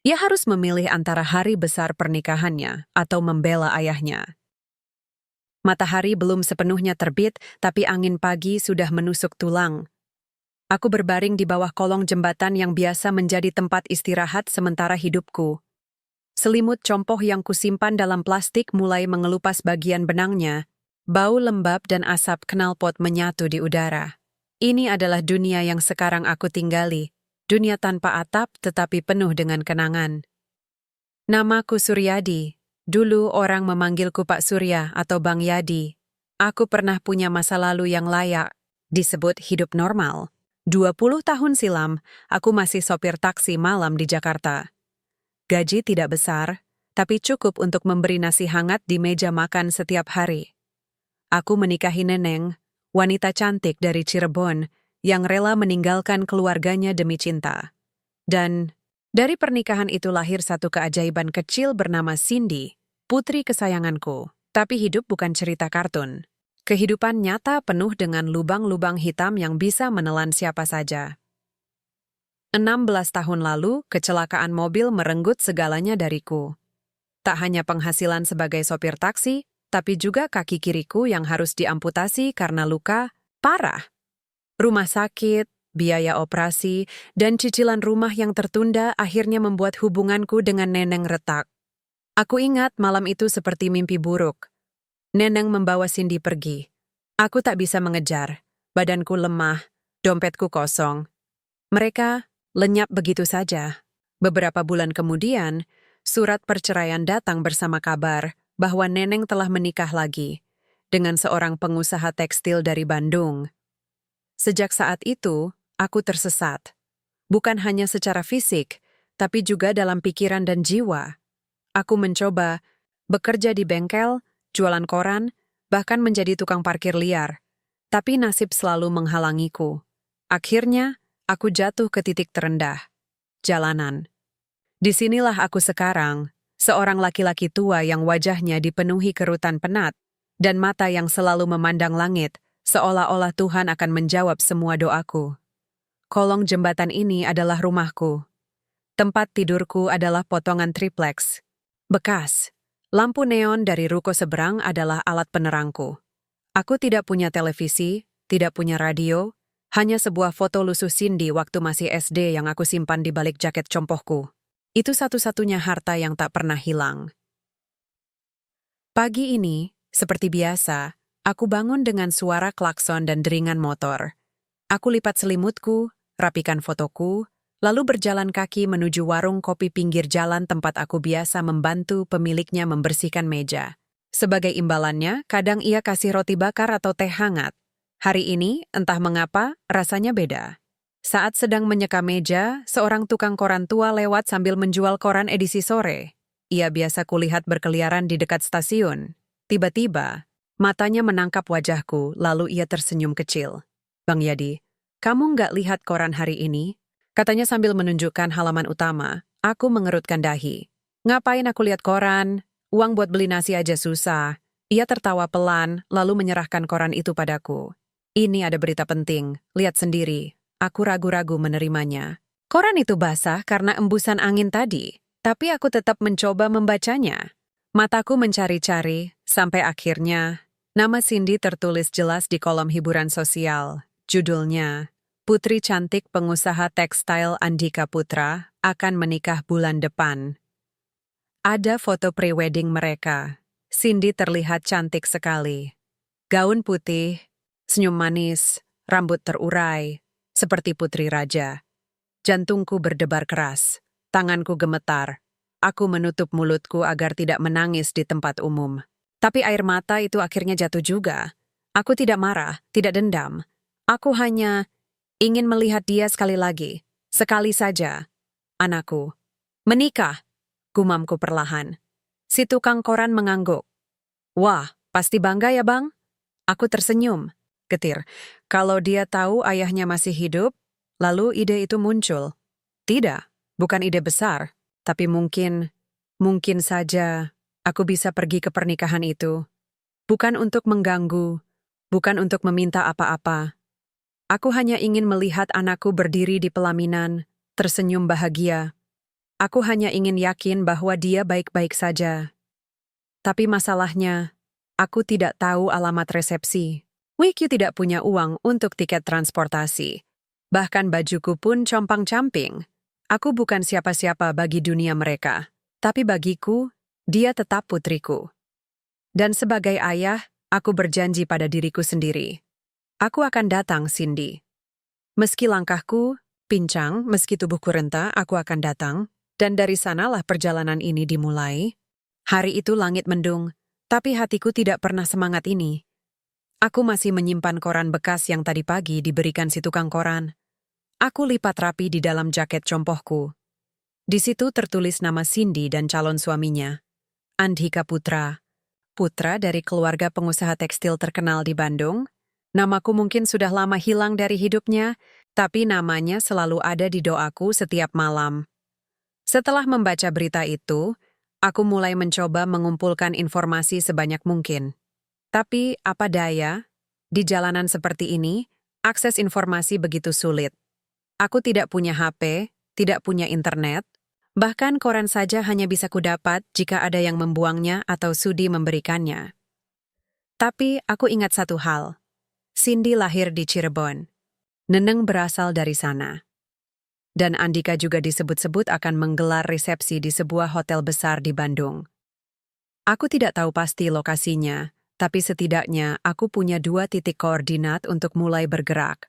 Ia harus memilih antara hari besar pernikahannya atau membela ayahnya. Matahari belum sepenuhnya terbit, tapi angin pagi sudah menusuk tulang. Aku berbaring di bawah kolong jembatan yang biasa menjadi tempat istirahat sementara hidupku. Selimut compoh yang kusimpan dalam plastik mulai mengelupas bagian benangnya. Bau lembab dan asap knalpot menyatu di udara. Ini adalah dunia yang sekarang aku tinggali. Dunia tanpa atap tetapi penuh dengan kenangan. Namaku Suryadi. Dulu orang memanggilku Pak Surya atau Bang Yadi. Aku pernah punya masa lalu yang layak disebut hidup normal. 20 tahun silam, aku masih sopir taksi malam di Jakarta. Gaji tidak besar, tapi cukup untuk memberi nasi hangat di meja makan setiap hari. Aku menikahi Neneng, wanita cantik dari Cirebon, yang rela meninggalkan keluarganya demi cinta. Dan dari pernikahan itu lahir satu keajaiban kecil bernama Cindy, putri kesayanganku. Tapi hidup bukan cerita kartun. Kehidupan nyata penuh dengan lubang-lubang hitam yang bisa menelan siapa saja. 16 tahun lalu, kecelakaan mobil merenggut segalanya dariku. Tak hanya penghasilan sebagai sopir taksi, tapi juga kaki kiriku yang harus diamputasi karena luka parah. Rumah sakit, biaya operasi, dan cicilan rumah yang tertunda akhirnya membuat hubunganku dengan Neneng retak. Aku ingat malam itu seperti mimpi buruk. Neneng membawa Cindy pergi. Aku tak bisa mengejar. Badanku lemah, dompetku kosong. Mereka lenyap begitu saja. Beberapa bulan kemudian, surat perceraian datang bersama kabar bahwa Neneng telah menikah lagi dengan seorang pengusaha tekstil dari Bandung. Sejak saat itu, aku tersesat. Bukan hanya secara fisik, tapi juga dalam pikiran dan jiwa. Aku mencoba bekerja di bengkel, jualan koran, bahkan menjadi tukang parkir liar. Tapi nasib selalu menghalangiku. Akhirnya, aku jatuh ke titik terendah. Jalanan. Disinilah aku sekarang, seorang laki-laki tua yang wajahnya dipenuhi kerutan penat, dan mata yang selalu memandang langit, seolah-olah Tuhan akan menjawab semua doaku. Kolong jembatan ini adalah rumahku. Tempat tidurku adalah potongan triplex. Bekas. Lampu neon dari ruko seberang adalah alat penerangku. Aku tidak punya televisi, tidak punya radio, hanya sebuah foto lusuh Cindy waktu masih SD yang aku simpan di balik jaket compohku. Itu satu-satunya harta yang tak pernah hilang. Pagi ini, seperti biasa, aku bangun dengan suara klakson dan deringan motor. Aku lipat selimutku, rapikan fotoku, lalu berjalan kaki menuju warung kopi pinggir jalan tempat aku biasa membantu pemiliknya membersihkan meja. Sebagai imbalannya, kadang ia kasih roti bakar atau teh hangat. Hari ini, entah mengapa, rasanya beda. Saat sedang menyeka meja, seorang tukang koran tua lewat sambil menjual koran edisi sore. Ia biasa kulihat berkeliaran di dekat stasiun. Tiba-tiba, matanya menangkap wajahku, lalu ia tersenyum kecil. Bang Yadi, kamu nggak lihat koran hari ini? Katanya sambil menunjukkan halaman utama. Aku mengerutkan dahi. Ngapain aku lihat koran? Uang buat beli nasi aja susah. Ia tertawa pelan, lalu menyerahkan koran itu padaku. Ini ada berita penting, lihat sendiri. Aku ragu-ragu menerimanya. Koran itu basah karena embusan angin tadi, tapi aku tetap mencoba membacanya. Mataku mencari-cari, sampai akhirnya, nama Cindy tertulis jelas di kolom hiburan sosial. Judulnya, Putri cantik pengusaha tekstil Andika Putra akan menikah bulan depan. Ada foto pre-wedding mereka. Cindy terlihat cantik sekali. Gaun putih, senyum manis, rambut terurai, seperti putri raja. Jantungku berdebar keras, tanganku gemetar. Aku menutup mulutku agar tidak menangis di tempat umum. Tapi air mata itu akhirnya jatuh juga. Aku tidak marah, tidak dendam. Aku hanya ingin melihat dia sekali lagi. Sekali saja. Anakku. Menikah, gumamku perlahan. Si tukang koran mengangguk. Wah, pasti bangga ya bang? Aku tersenyum. Getir. Kalau dia tahu ayahnya masih hidup, lalu ide itu muncul. Tidak, bukan ide besar. Tapi mungkin saja aku bisa pergi ke pernikahan itu. Bukan untuk mengganggu, bukan untuk meminta apa-apa. Aku hanya ingin melihat anakku berdiri di pelaminan, tersenyum bahagia. Aku hanya ingin yakin bahwa dia baik-baik saja. Tapi masalahnya, aku tidak tahu alamat resepsi. Wikyu tidak punya uang untuk tiket transportasi. Bahkan bajuku pun compang-camping. Aku bukan siapa-siapa bagi dunia mereka. Tapi bagiku, dia tetap putriku. Dan sebagai ayah, aku berjanji pada diriku sendiri. Aku akan datang, Cindy. Meski langkahku pincang, meski tubuhku renta, aku akan datang. Dan dari sanalah perjalanan ini dimulai. Hari itu langit mendung, tapi hatiku tidak pernah semangat ini. Aku masih menyimpan koran bekas yang tadi pagi diberikan si tukang koran. Aku lipat rapi di dalam jaket compohku. Di situ tertulis nama Cindy dan calon suaminya, Andhika Putra. Putra dari keluarga pengusaha tekstil terkenal di Bandung. Namaku mungkin sudah lama hilang dari hidupnya, tapi namanya selalu ada di doaku setiap malam. Setelah membaca berita itu, aku mulai mencoba mengumpulkan informasi sebanyak mungkin. Tapi apa daya, di jalanan seperti ini, akses informasi begitu sulit. Aku tidak punya HP, tidak punya internet, bahkan koran saja hanya bisa kudapat jika ada yang membuangnya atau sudi memberikannya. Tapi aku ingat satu hal. Cindy lahir di Cirebon. Neneng berasal dari sana. Dan Andika juga disebut-sebut akan menggelar resepsi di sebuah hotel besar di Bandung. Aku tidak tahu pasti lokasinya, tapi setidaknya aku punya 2 titik koordinat untuk mulai bergerak.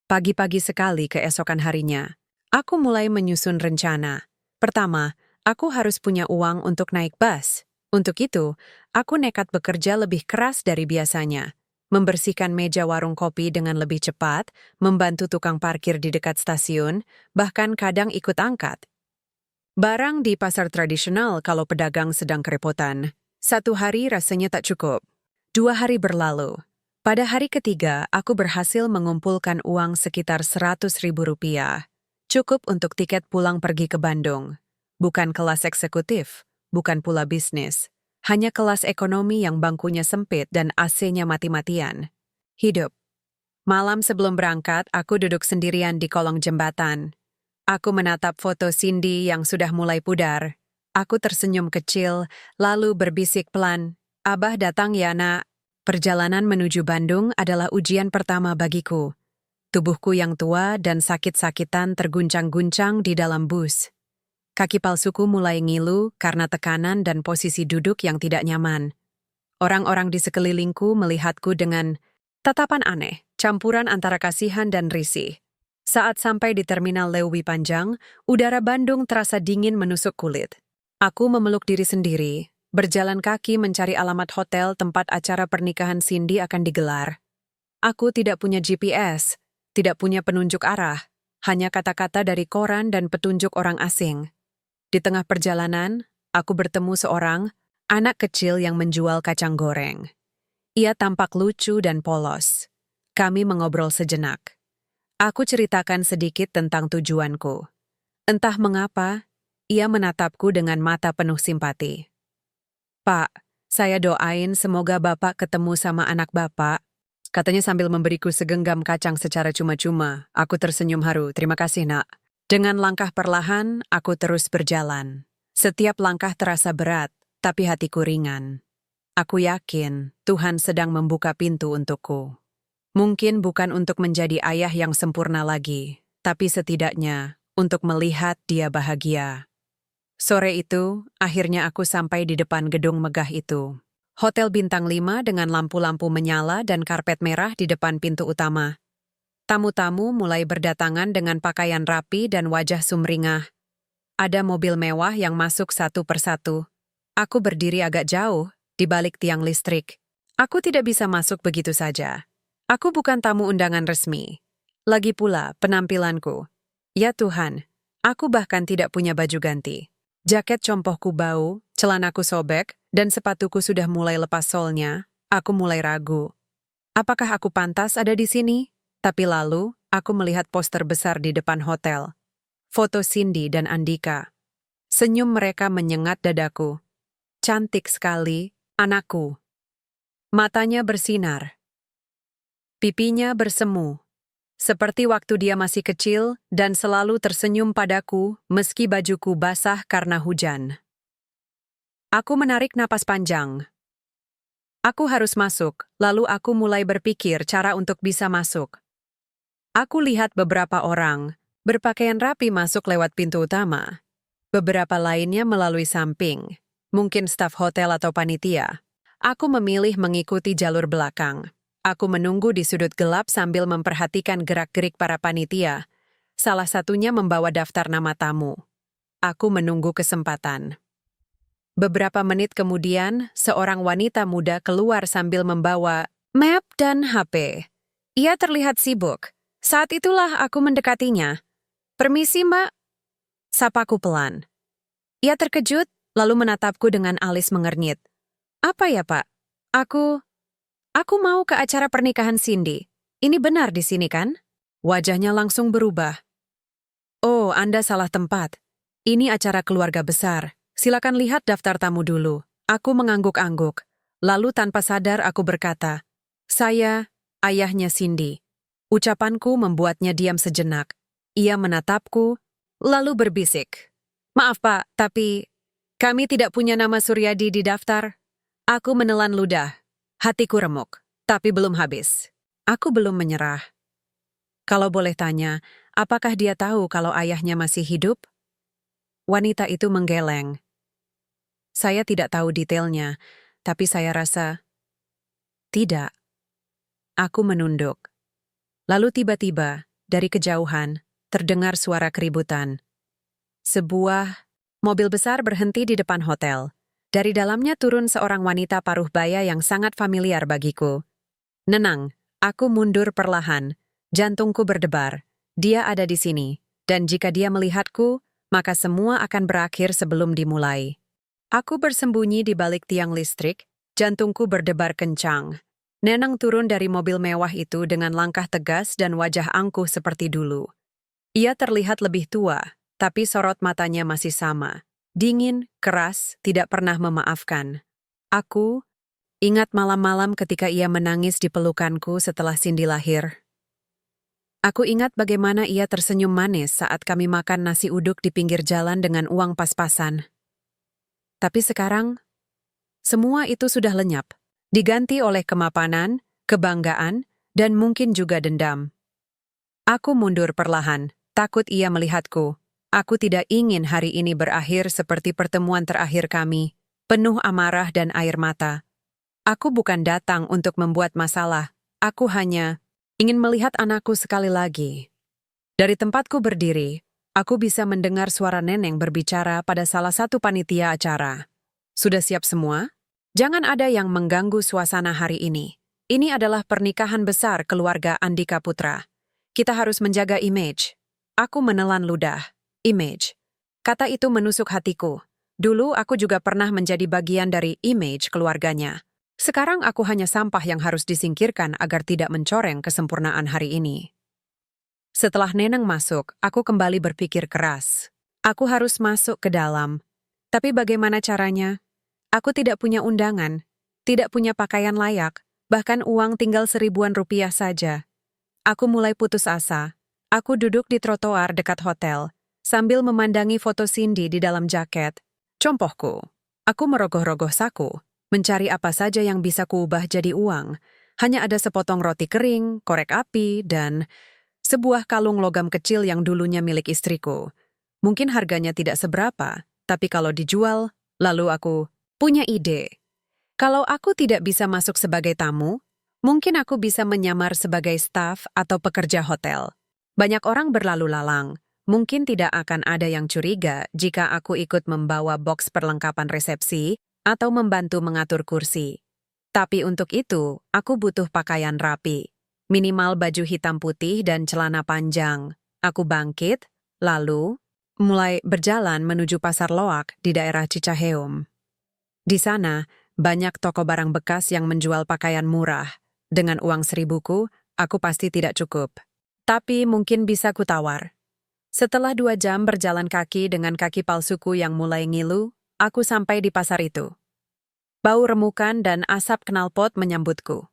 Pagi-pagi sekali keesokan harinya, aku mulai menyusun rencana. Pertama, aku harus punya uang untuk naik bus. Untuk itu, aku nekat bekerja lebih keras dari biasanya. Membersihkan meja warung kopi dengan lebih cepat, membantu tukang parkir di dekat stasiun, bahkan kadang ikut angkat. Barang di pasar tradisional kalau pedagang sedang kerepotan. 1 hari rasanya tak cukup. 2 hari berlalu. Pada hari ketiga, aku berhasil mengumpulkan uang sekitar Rp100.000. Cukup untuk tiket pulang pergi ke Bandung. Bukan kelas eksekutif, bukan pula bisnis. Hanya kelas ekonomi yang bangkunya sempit dan AC-nya mati-matian. Hidup. Malam sebelum berangkat, aku duduk sendirian di kolong jembatan. Aku menatap foto Cindy yang sudah mulai pudar. Aku tersenyum kecil, lalu berbisik pelan, "Abah datang ya, Nak." Perjalanan menuju Bandung adalah ujian pertama bagiku. Tubuhku yang tua dan sakit-sakitan terguncang-guncang di dalam bus. Kaki palsuku mulai ngilu karena tekanan dan posisi duduk yang tidak nyaman. Orang-orang di sekelilingku melihatku dengan tatapan aneh, campuran antara kasihan dan risih. Saat sampai di terminal Leuwi Panjang, udara Bandung terasa dingin menusuk kulit. Aku memeluk diri sendiri, berjalan kaki mencari alamat hotel tempat acara pernikahan Cindy akan digelar. Aku tidak punya GPS, tidak punya penunjuk arah, hanya kata-kata dari koran dan petunjuk orang asing. Di tengah perjalanan, aku bertemu seorang anak kecil yang menjual kacang goreng. Ia tampak lucu dan polos. Kami mengobrol sejenak. Aku ceritakan sedikit tentang tujuanku. Entah mengapa, ia menatapku dengan mata penuh simpati. "Pak, saya doain semoga Bapak ketemu sama anak Bapak," katanya sambil memberiku segenggam kacang secara cuma-cuma. Aku tersenyum haru. "Terima kasih, Nak." Dengan langkah perlahan, aku terus berjalan. Setiap langkah terasa berat, tapi hatiku ringan. Aku yakin Tuhan sedang membuka pintu untukku. Mungkin bukan untuk menjadi ayah yang sempurna lagi, tapi setidaknya untuk melihat dia bahagia. Sore itu, akhirnya aku sampai di depan gedung megah itu. Hotel bintang 5 dengan lampu-lampu menyala dan karpet merah di depan pintu utama. Tamu-tamu mulai berdatangan dengan pakaian rapi dan wajah sumringah. Ada mobil mewah yang masuk satu persatu. Aku berdiri agak jauh, di balik tiang listrik. Aku tidak bisa masuk begitu saja. Aku bukan tamu undangan resmi. Lagi pula penampilanku. Ya Tuhan, aku bahkan tidak punya baju ganti. Jaket compohku bau, celanaku sobek, dan sepatuku sudah mulai lepas solnya. Aku mulai ragu. Apakah aku pantas ada di sini? Tapi lalu, aku melihat poster besar di depan hotel. Foto Cindy dan Andika. Senyum mereka menyengat dadaku. Cantik sekali, anakku. Matanya bersinar. Pipinya bersemu. seperti waktu dia masih kecil dan selalu tersenyum padaku meski bajuku basah karena hujan. Aku menarik napas panjang. Aku harus masuk, lalu aku mulai berpikir cara untuk bisa masuk. Aku lihat beberapa orang berpakaian rapi masuk lewat pintu utama. Beberapa lainnya melalui samping, mungkin staf hotel atau panitia. Aku memilih mengikuti jalur belakang. Aku menunggu di sudut gelap sambil memperhatikan gerak-gerik para panitia. Salah satunya membawa daftar nama tamu. Aku menunggu kesempatan. Beberapa menit kemudian, seorang wanita muda keluar sambil membawa map dan HP. Ia terlihat sibuk. Saat itulah aku mendekatinya. "Permisi, Mbak." Sapaku pelan. Ia terkejut, lalu menatapku dengan alis mengernyit. "Apa ya, Pak? Aku mau ke acara pernikahan Cindy. Ini benar di sini, kan?" Wajahnya langsung berubah. "Oh, Anda salah tempat. Ini acara keluarga besar. Silakan lihat daftar tamu dulu." Aku mengangguk-angguk. Lalu tanpa sadar aku berkata, "Saya, ayahnya Cindy." Ucapanku membuatnya diam sejenak. Ia menatapku, lalu berbisik. "Maaf, Pak, tapi kami tidak punya nama Suryadi di daftar." Aku menelan ludah. Hatiku remuk, tapi belum habis. Aku belum menyerah. Kalau boleh tanya, apakah dia tahu kalau ayahnya masih hidup? Wanita itu menggeleng. Saya tidak tahu detailnya, tapi saya rasa tidak. Aku menunduk. Lalu tiba-tiba, dari kejauhan, terdengar suara keributan. Sebuah mobil besar berhenti di depan hotel. Dari dalamnya turun seorang wanita paruh baya yang sangat familiar bagiku. Nenang, aku mundur perlahan. Jantungku berdebar. Dia ada di sini, dan jika dia melihatku, maka semua akan berakhir sebelum dimulai. Aku bersembunyi di balik tiang listrik, jantungku berdebar kencang. Nenang turun dari mobil mewah itu dengan langkah tegas dan wajah angkuh seperti dulu. Ia terlihat lebih tua, tapi sorot matanya masih sama. Dingin, keras, tidak pernah memaafkan. Aku ingat malam-malam ketika ia menangis di pelukanku setelah Cindy lahir. Aku ingat bagaimana ia tersenyum manis saat kami makan nasi uduk di pinggir jalan dengan uang pas-pasan. Tapi sekarang, semua itu sudah lenyap, diganti oleh kemapanan, kebanggaan, dan mungkin juga dendam. Aku mundur perlahan, takut ia melihatku. Aku tidak ingin hari ini berakhir seperti pertemuan terakhir kami, penuh amarah dan air mata. Aku bukan datang untuk membuat masalah, aku hanya ingin melihat anakku sekali lagi. Dari tempatku berdiri, aku bisa mendengar suara neneng berbicara pada salah satu panitia acara. "Sudah siap semua? Jangan ada yang mengganggu suasana hari ini. Ini adalah pernikahan besar keluarga Andika Putra. Kita harus menjaga image." Aku menelan ludah. Image. Kata itu menusuk hatiku. Dulu aku juga pernah menjadi bagian dari image keluarganya. Sekarang aku hanya sampah yang harus disingkirkan agar tidak mencoreng kesempurnaan hari ini. Setelah Neneng masuk, aku kembali berpikir keras. Aku harus masuk ke dalam. Tapi bagaimana caranya? Aku tidak punya undangan, tidak punya pakaian layak, bahkan uang tinggal Rp1.000 saja. Aku mulai putus asa. Aku duduk di trotoar dekat hotel, sambil memandangi foto Cindy di dalam jaket. Compohku. Aku merogoh-rogoh saku, mencari apa saja yang bisa kuubah jadi uang. Hanya ada sepotong roti kering, korek api, dan sebuah kalung logam kecil yang dulunya milik istriku. Mungkin harganya tidak seberapa, tapi kalau dijual, lalu aku punya ide. Kalau aku tidak bisa masuk sebagai tamu, mungkin aku bisa menyamar sebagai staf atau pekerja hotel. Banyak orang berlalu lalang. Mungkin tidak akan ada yang curiga jika aku ikut membawa boks perlengkapan resepsi atau membantu mengatur kursi. Tapi untuk itu, aku butuh pakaian rapi. Minimal baju hitam putih dan celana panjang. Aku bangkit, lalu mulai berjalan menuju Pasar Loak di daerah Cicaheum. Di sana, banyak toko barang bekas yang menjual pakaian murah. Dengan uang 1.000-ku, aku pasti tidak cukup. Tapi mungkin bisa kutawar. Setelah 2 jam berjalan kaki dengan kaki palsuku yang mulai ngilu, aku sampai di pasar itu. Bau remukan dan asap knalpot menyambutku.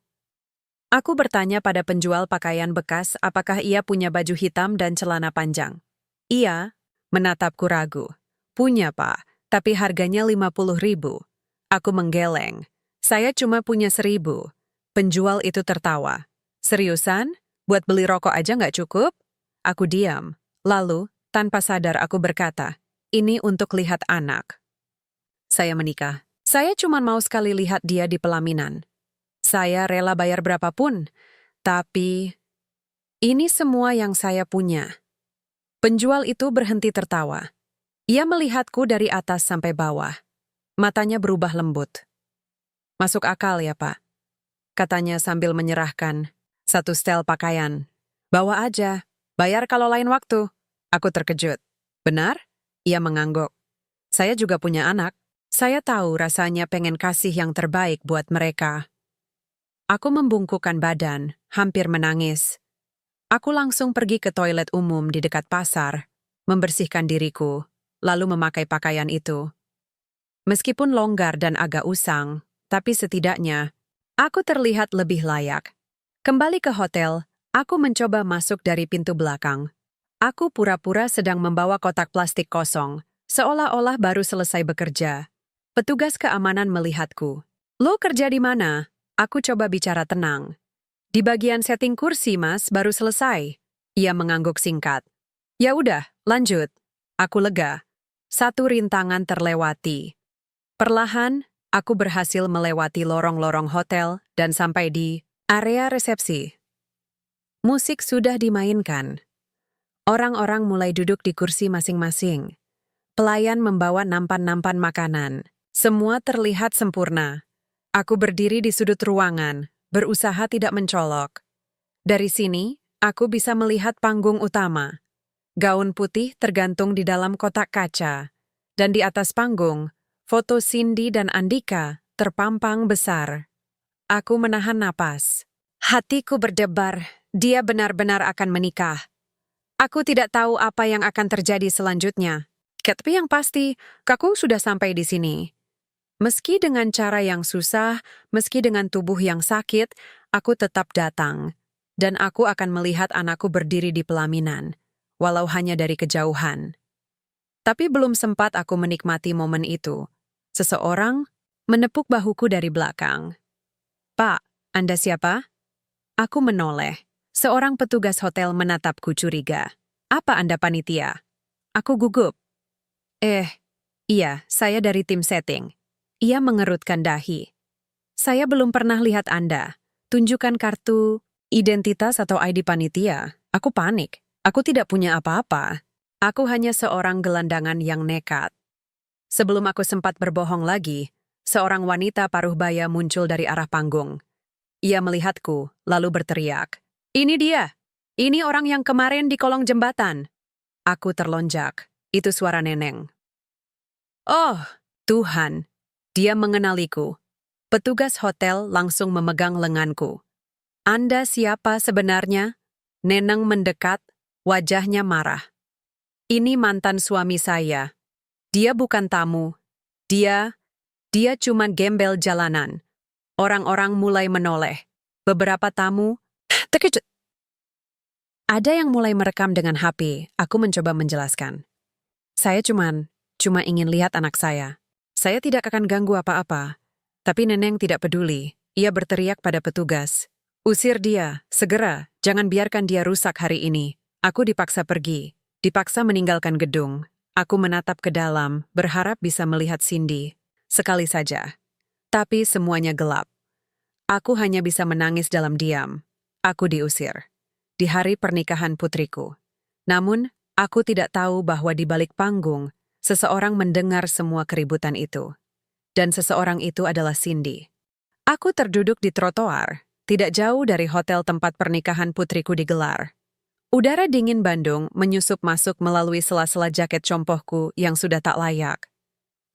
Aku bertanya pada penjual pakaian bekas apakah ia punya baju hitam dan celana panjang. Ia menatapku ragu. Punya, Pak, tapi harganya 50.000. Aku menggeleng. Saya cuma punya 1.000. Penjual itu tertawa. Seriusan? Buat beli rokok aja nggak cukup? Aku diam. Lalu, tanpa sadar aku berkata, ini untuk lihat anak. Saya menikah. Saya cuma mau sekali lihat dia di pelaminan. Saya rela bayar berapapun, tapi ini semua yang saya punya. Penjual itu berhenti tertawa. Ia melihatku dari atas sampai bawah. Matanya berubah lembut. Masuk akal ya, Pak, katanya sambil menyerahkan satu setel pakaian. Bawa aja, bayar kalau lain waktu. Aku terkejut. Benar? Ia mengangguk. Saya juga punya anak. Saya tahu rasanya pengen kasih yang terbaik buat mereka. Aku membungkukkan badan, hampir menangis. Aku langsung pergi ke toilet umum di dekat pasar, membersihkan diriku, lalu memakai pakaian itu. Meskipun longgar dan agak usang, tapi setidaknya, aku terlihat lebih layak. Kembali ke hotel, aku mencoba masuk dari pintu belakang. Aku pura-pura sedang membawa kotak plastik kosong, seolah-olah baru selesai bekerja. Petugas keamanan melihatku. Lo kerja di mana? Aku coba bicara tenang. Di bagian setting kursi, Mas, baru selesai. Ia mengangguk singkat. Ya udah, lanjut. Aku lega. Satu rintangan terlewati. Perlahan, aku berhasil melewati lorong-lorong hotel dan sampai di area resepsi. Musik sudah dimainkan. Orang-orang mulai duduk di kursi masing-masing. Pelayan membawa nampan-nampan makanan. Semua terlihat sempurna. Aku berdiri di sudut ruangan, berusaha tidak mencolok. Dari sini, aku bisa melihat panggung utama. Gaun putih tergantung di dalam kotak kaca. Dan di atas panggung, foto Cindy dan Andika terpampang besar. Aku menahan napas. Hatiku berdebar, dia benar-benar akan menikah. Aku tidak tahu apa yang akan terjadi selanjutnya. Tapi yang pasti, kakung sudah sampai di sini. Meski dengan cara yang susah, meski dengan tubuh yang sakit, aku tetap datang. Dan aku akan melihat anakku berdiri di pelaminan, walau hanya dari kejauhan. Tapi belum sempat aku menikmati momen itu. Seseorang menepuk bahuku dari belakang. Pak, Anda siapa? Aku menoleh. Seorang petugas hotel menatapku curiga. Apa Anda panitia? Aku gugup. Iya, saya dari tim setting. Ia mengerutkan dahi. Saya belum pernah lihat Anda. Tunjukkan kartu identitas atau ID panitia. Aku panik. Aku tidak punya apa-apa. Aku hanya seorang gelandangan yang nekat. Sebelum aku sempat berbohong lagi, seorang wanita paruh baya muncul dari arah panggung. Ia melihatku, lalu berteriak. Ini dia! Ini orang yang kemarin di kolong jembatan. Aku terlonjak. Itu suara neneng. Oh, Tuhan! Dia mengenaliku. Petugas hotel langsung memegang lenganku. Anda siapa sebenarnya? Neneng mendekat, wajahnya marah. Ini mantan suami saya. Dia bukan tamu. Dia cuma gembel jalanan. Orang-orang mulai menoleh. Beberapa tamu terkejut. Ada yang mulai merekam dengan HP. Aku mencoba menjelaskan. Saya cuma ingin lihat anak saya. Saya tidak akan ganggu apa-apa. Tapi Neneng tidak peduli. Ia berteriak pada petugas. Usir dia, segera. Jangan biarkan dia rusak hari ini. Aku dipaksa pergi. Dipaksa meninggalkan gedung. Aku menatap ke dalam, berharap bisa melihat Cindy. Sekali saja. Tapi semuanya gelap. Aku hanya bisa menangis dalam diam. Aku diusir. Di hari pernikahan putriku. Namun, aku tidak tahu bahwa di balik panggung, seseorang mendengar semua keributan itu. Dan seseorang itu adalah Cindy. Aku terduduk di trotoar, tidak jauh dari hotel tempat pernikahan putriku digelar. Udara dingin Bandung menyusup masuk melalui sela-sela jaket compohku yang sudah tak layak.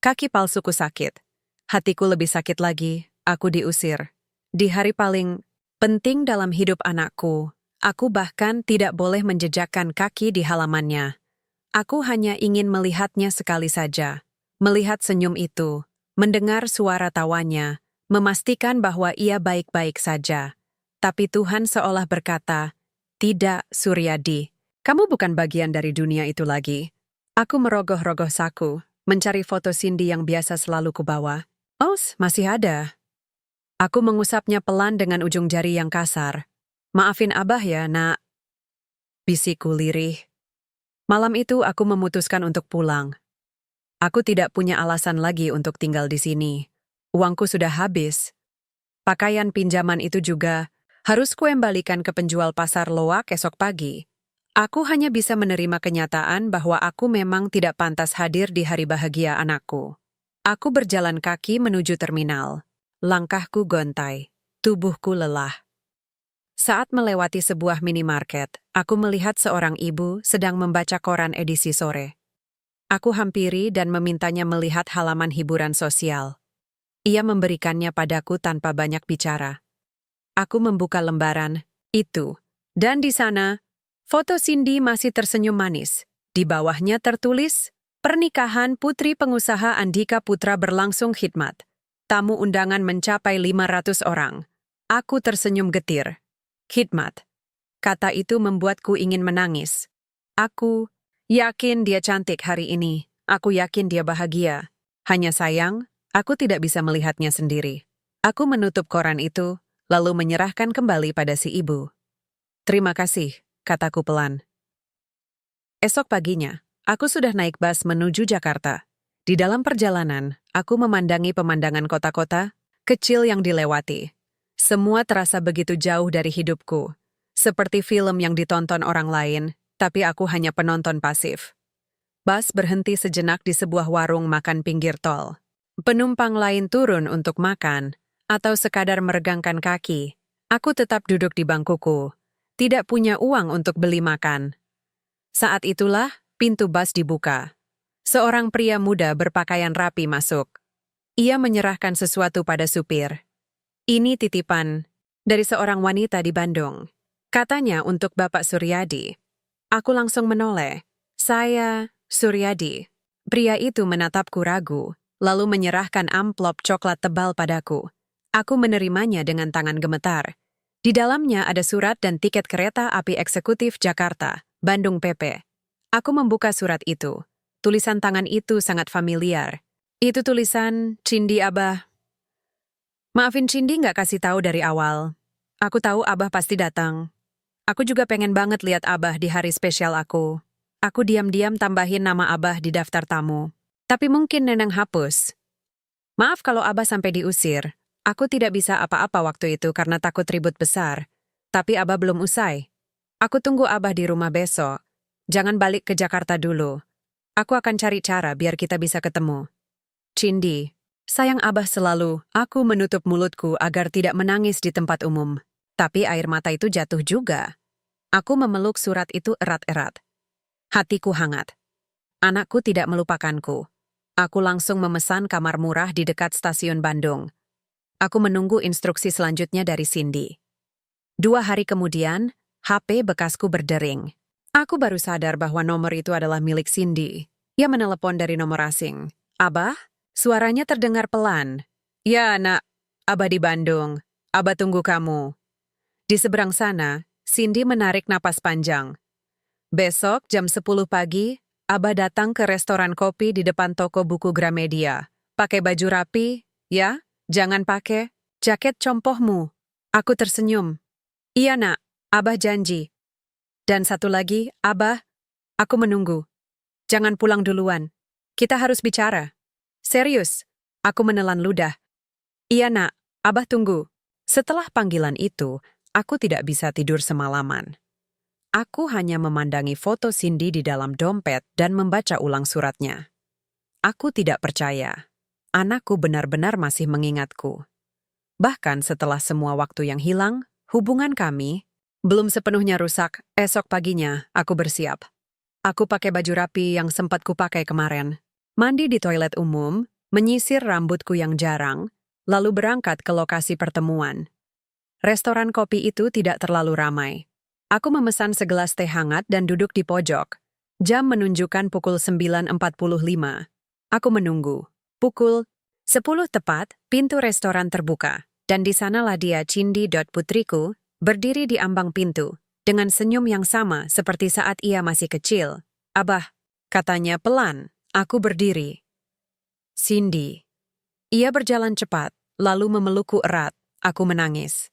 Kaki palsuku sakit. Hatiku lebih sakit lagi, aku diusir. Di hari paling penting dalam hidup anakku, aku bahkan tidak boleh menjejakkan kaki di halamannya. Aku hanya ingin melihatnya sekali saja, melihat senyum itu, mendengar suara tawanya, memastikan bahwa ia baik-baik saja. Tapi Tuhan seolah berkata, "Tidak, Suryadi, kamu bukan bagian dari dunia itu lagi." Aku merogoh-rogoh saku, mencari foto Cindy yang biasa selalu kubawa. Oh, masih ada. Aku mengusapnya pelan dengan ujung jari yang kasar. "Maafin Abah ya, Nak," bisikku lirih. Malam itu aku memutuskan untuk pulang. Aku tidak punya alasan lagi untuk tinggal di sini. Uangku sudah habis. Pakaian pinjaman itu juga harus kuembalikan ke penjual pasar loak esok pagi. Aku hanya bisa menerima kenyataan bahwa aku memang tidak pantas hadir di hari bahagia anakku. Aku berjalan kaki menuju terminal. Langkahku gontai, tubuhku lelah. Saat melewati sebuah minimarket, aku melihat seorang ibu sedang membaca koran edisi sore. Aku hampiri dan memintanya melihat halaman hiburan sosial. Ia memberikannya padaku tanpa banyak bicara. Aku membuka lembaran itu, dan di sana, foto Cindy masih tersenyum manis. Di bawahnya tertulis, "Pernikahan putri pengusaha Andika Putra berlangsung khidmat. Tamu undangan mencapai 500 orang. Aku tersenyum getir. Khidmat. Kata itu membuatku ingin menangis. Aku yakin dia cantik hari ini. Aku yakin dia bahagia. Hanya sayang, aku tidak bisa melihatnya sendiri. Aku menutup koran itu, lalu menyerahkan kembali pada si ibu. "Terima kasih," kataku pelan. Esok paginya, aku sudah naik bus menuju Jakarta. Di dalam perjalanan, aku memandangi pemandangan kota-kota kecil yang dilewati. Semua terasa begitu jauh dari hidupku. Seperti film yang ditonton orang lain, tapi aku hanya penonton pasif. Bus berhenti sejenak di sebuah warung makan pinggir tol. Penumpang lain turun untuk makan, atau sekadar meregangkan kaki. Aku tetap duduk di bangkuku. Tidak punya uang untuk beli makan. Saat itulah, pintu bus dibuka. Seorang pria muda berpakaian rapi masuk. Ia menyerahkan sesuatu pada supir. "Ini titipan dari seorang wanita di Bandung. Katanya untuk Bapak Suryadi." Aku langsung menoleh. "Saya, Suryadi." Pria itu menatapku ragu, lalu menyerahkan amplop coklat tebal padaku. Aku menerimanya dengan tangan gemetar. Di dalamnya ada surat dan tiket kereta api eksekutif Jakarta, Bandung PP. Aku membuka surat itu. Tulisan tangan itu sangat familiar. Itu tulisan Cindy Abah. "Maafin Cindy nggak kasih tahu dari awal. Aku tahu Abah pasti datang. Aku juga pengen banget lihat Abah di hari spesial aku. Aku diam-diam tambahin nama Abah di daftar tamu. Tapi mungkin Neneng hapus. Maaf kalau Abah sampai diusir. Aku tidak bisa apa-apa waktu itu karena takut ribut besar. Tapi Abah belum usai. Aku tunggu Abah di rumah besok. Jangan balik ke Jakarta dulu. Aku akan cari cara biar kita bisa ketemu. Cindy." Sayang Abah selalu, aku menutup mulutku agar tidak menangis di tempat umum. Tapi air mata itu jatuh juga. Aku memeluk surat itu erat-erat. Hatiku hangat. Anakku tidak melupakanku. Aku langsung memesan kamar murah di dekat stasiun Bandung. Aku menunggu instruksi selanjutnya dari Cindy. 2 hari kemudian, HP bekasku berdering. Aku baru sadar bahwa nomor itu adalah milik Cindy. Ia menelepon dari nomor asing. "Abah?" Suaranya terdengar pelan. "Ya, Nak. Abah di Bandung. Abah tunggu kamu." Di seberang sana, Cindy menarik napas panjang. "Besok jam 10 pagi, Abah datang ke restoran kopi di depan toko buku Gramedia. Pakai baju rapi, ya? Jangan pakai jaket compohmu." Aku tersenyum. "Iya, Nak. Abah janji." "Dan satu lagi, Abah, aku menunggu. Jangan pulang duluan. Kita harus bicara." "Serius?" Aku menelan ludah. "Iya, Nak. Abah tunggu." Setelah panggilan itu, aku tidak bisa tidur semalaman. Aku hanya memandangi foto Cindy di dalam dompet dan membaca ulang suratnya. Aku tidak percaya. Anakku benar-benar masih mengingatku. Bahkan setelah semua waktu yang hilang, hubungan kami belum sepenuhnya rusak. Esok paginya, aku bersiap. Aku pakai baju rapi yang sempat kupakai kemarin. Mandi di toilet umum, menyisir rambutku yang jarang, lalu berangkat ke lokasi pertemuan. Restoran kopi itu tidak terlalu ramai. Aku memesan segelas teh hangat dan duduk di pojok. Jam menunjukkan pukul 9.45. Aku menunggu. Pukul 10 tepat, pintu restoran terbuka. Dan di sanalah dia Cindy. Putriku, berdiri di ambang pintu, dengan senyum yang sama seperti saat ia masih kecil. "Abah," katanya pelan. Aku berdiri. "Cindy." Ia berjalan cepat, lalu memelukku erat. Aku menangis.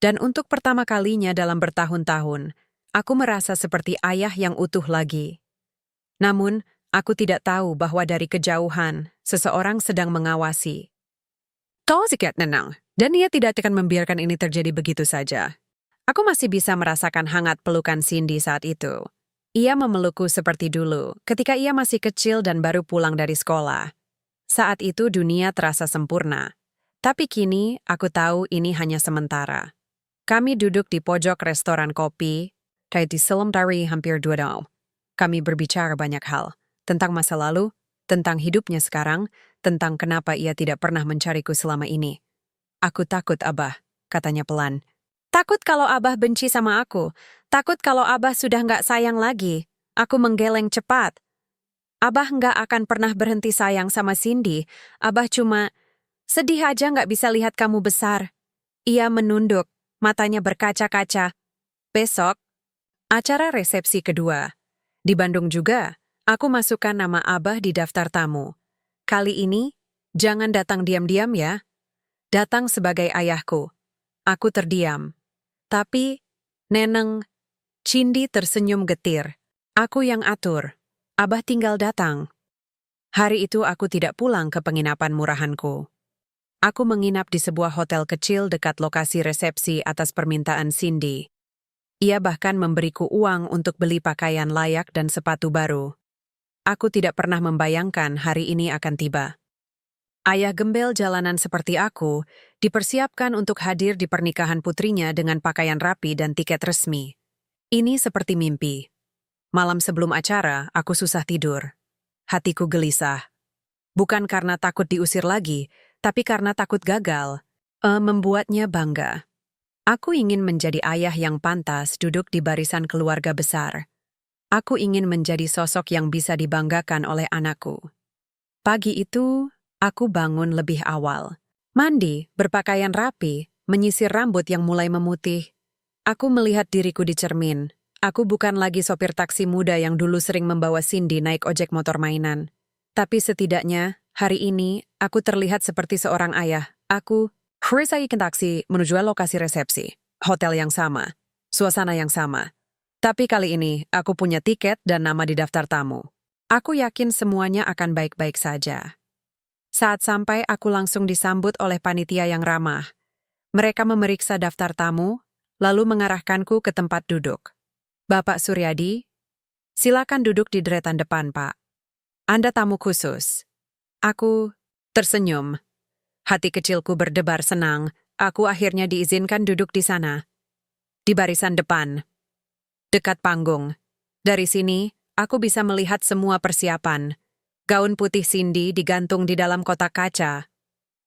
Dan untuk pertama kalinya dalam bertahun-tahun, aku merasa seperti ayah yang utuh lagi. Namun, aku tidak tahu bahwa dari kejauhan, seseorang sedang mengawasi. Kau sikit nenang, dan ia tidak akan membiarkan ini terjadi begitu saja. Aku masih bisa merasakan hangat pelukan Cindy saat itu. Ia memelukku seperti dulu, ketika ia masih kecil dan baru pulang dari sekolah. Saat itu dunia terasa sempurna. Tapi kini, aku tahu ini hanya sementara. Kami duduk di pojok restoran kopi, kayak di selam dari hampir 2 tahun. Kami berbicara banyak hal, tentang masa lalu, tentang hidupnya sekarang, tentang kenapa ia tidak pernah mencariku selama ini. "Aku takut, Abah," katanya pelan. "Takut kalau Abah benci sama aku. Takut kalau Abah sudah nggak sayang lagi." Aku menggeleng cepat. "Abah nggak akan pernah berhenti sayang sama Cindy. Abah cuma sedih aja nggak bisa lihat kamu besar." Ia menunduk, matanya berkaca-kaca. Besok, acara resepsi kedua. Di Bandung juga, aku masukkan nama Abah di daftar tamu. Kali ini, jangan datang diam-diam ya. Datang sebagai ayahku. Aku terdiam. Tapi, Neneng, Cindy tersenyum getir. "Aku yang atur. Abah tinggal datang." Hari itu aku tidak pulang ke penginapan murahanku. Aku menginap di sebuah hotel kecil dekat lokasi resepsi atas permintaan Cindy. Ia bahkan memberiku uang untuk beli pakaian layak dan sepatu baru. Aku tidak pernah membayangkan hari ini akan tiba. Ayah gembel jalanan seperti aku dipersiapkan untuk hadir di pernikahan putrinya dengan pakaian rapi dan tiket resmi. Ini seperti mimpi. Malam sebelum acara, aku susah tidur. Hatiku gelisah. Bukan karena takut diusir lagi, tapi karena takut gagal. Membuatnya bangga. Aku ingin menjadi ayah yang pantas duduk di barisan keluarga besar. Aku ingin menjadi sosok yang bisa dibanggakan oleh anakku. Pagi itu, aku bangun lebih awal. Mandi, berpakaian rapi, menyisir rambut yang mulai memutih. Aku melihat diriku di cermin. Aku bukan lagi sopir taksi muda yang dulu sering membawa Cindy naik ojek motor mainan. Tapi setidaknya, hari ini, aku terlihat seperti seorang ayah. Aku naik taksi menuju lokasi resepsi. Hotel yang sama. Suasana yang sama. Tapi kali ini, aku punya tiket dan nama di daftar tamu. Aku yakin semuanya akan baik-baik saja. Saat sampai, aku langsung disambut oleh panitia yang ramah. Mereka memeriksa daftar tamu, lalu mengarahkanku ke tempat duduk. "Bapak Suryadi, silakan duduk di deretan depan, Pak. Anda tamu khusus." Aku tersenyum. Hati kecilku berdebar senang. Aku akhirnya diizinkan duduk di sana. Di barisan depan. Dekat panggung. Dari sini, aku bisa melihat semua persiapan. Gaun putih Cindy digantung di dalam kotak kaca.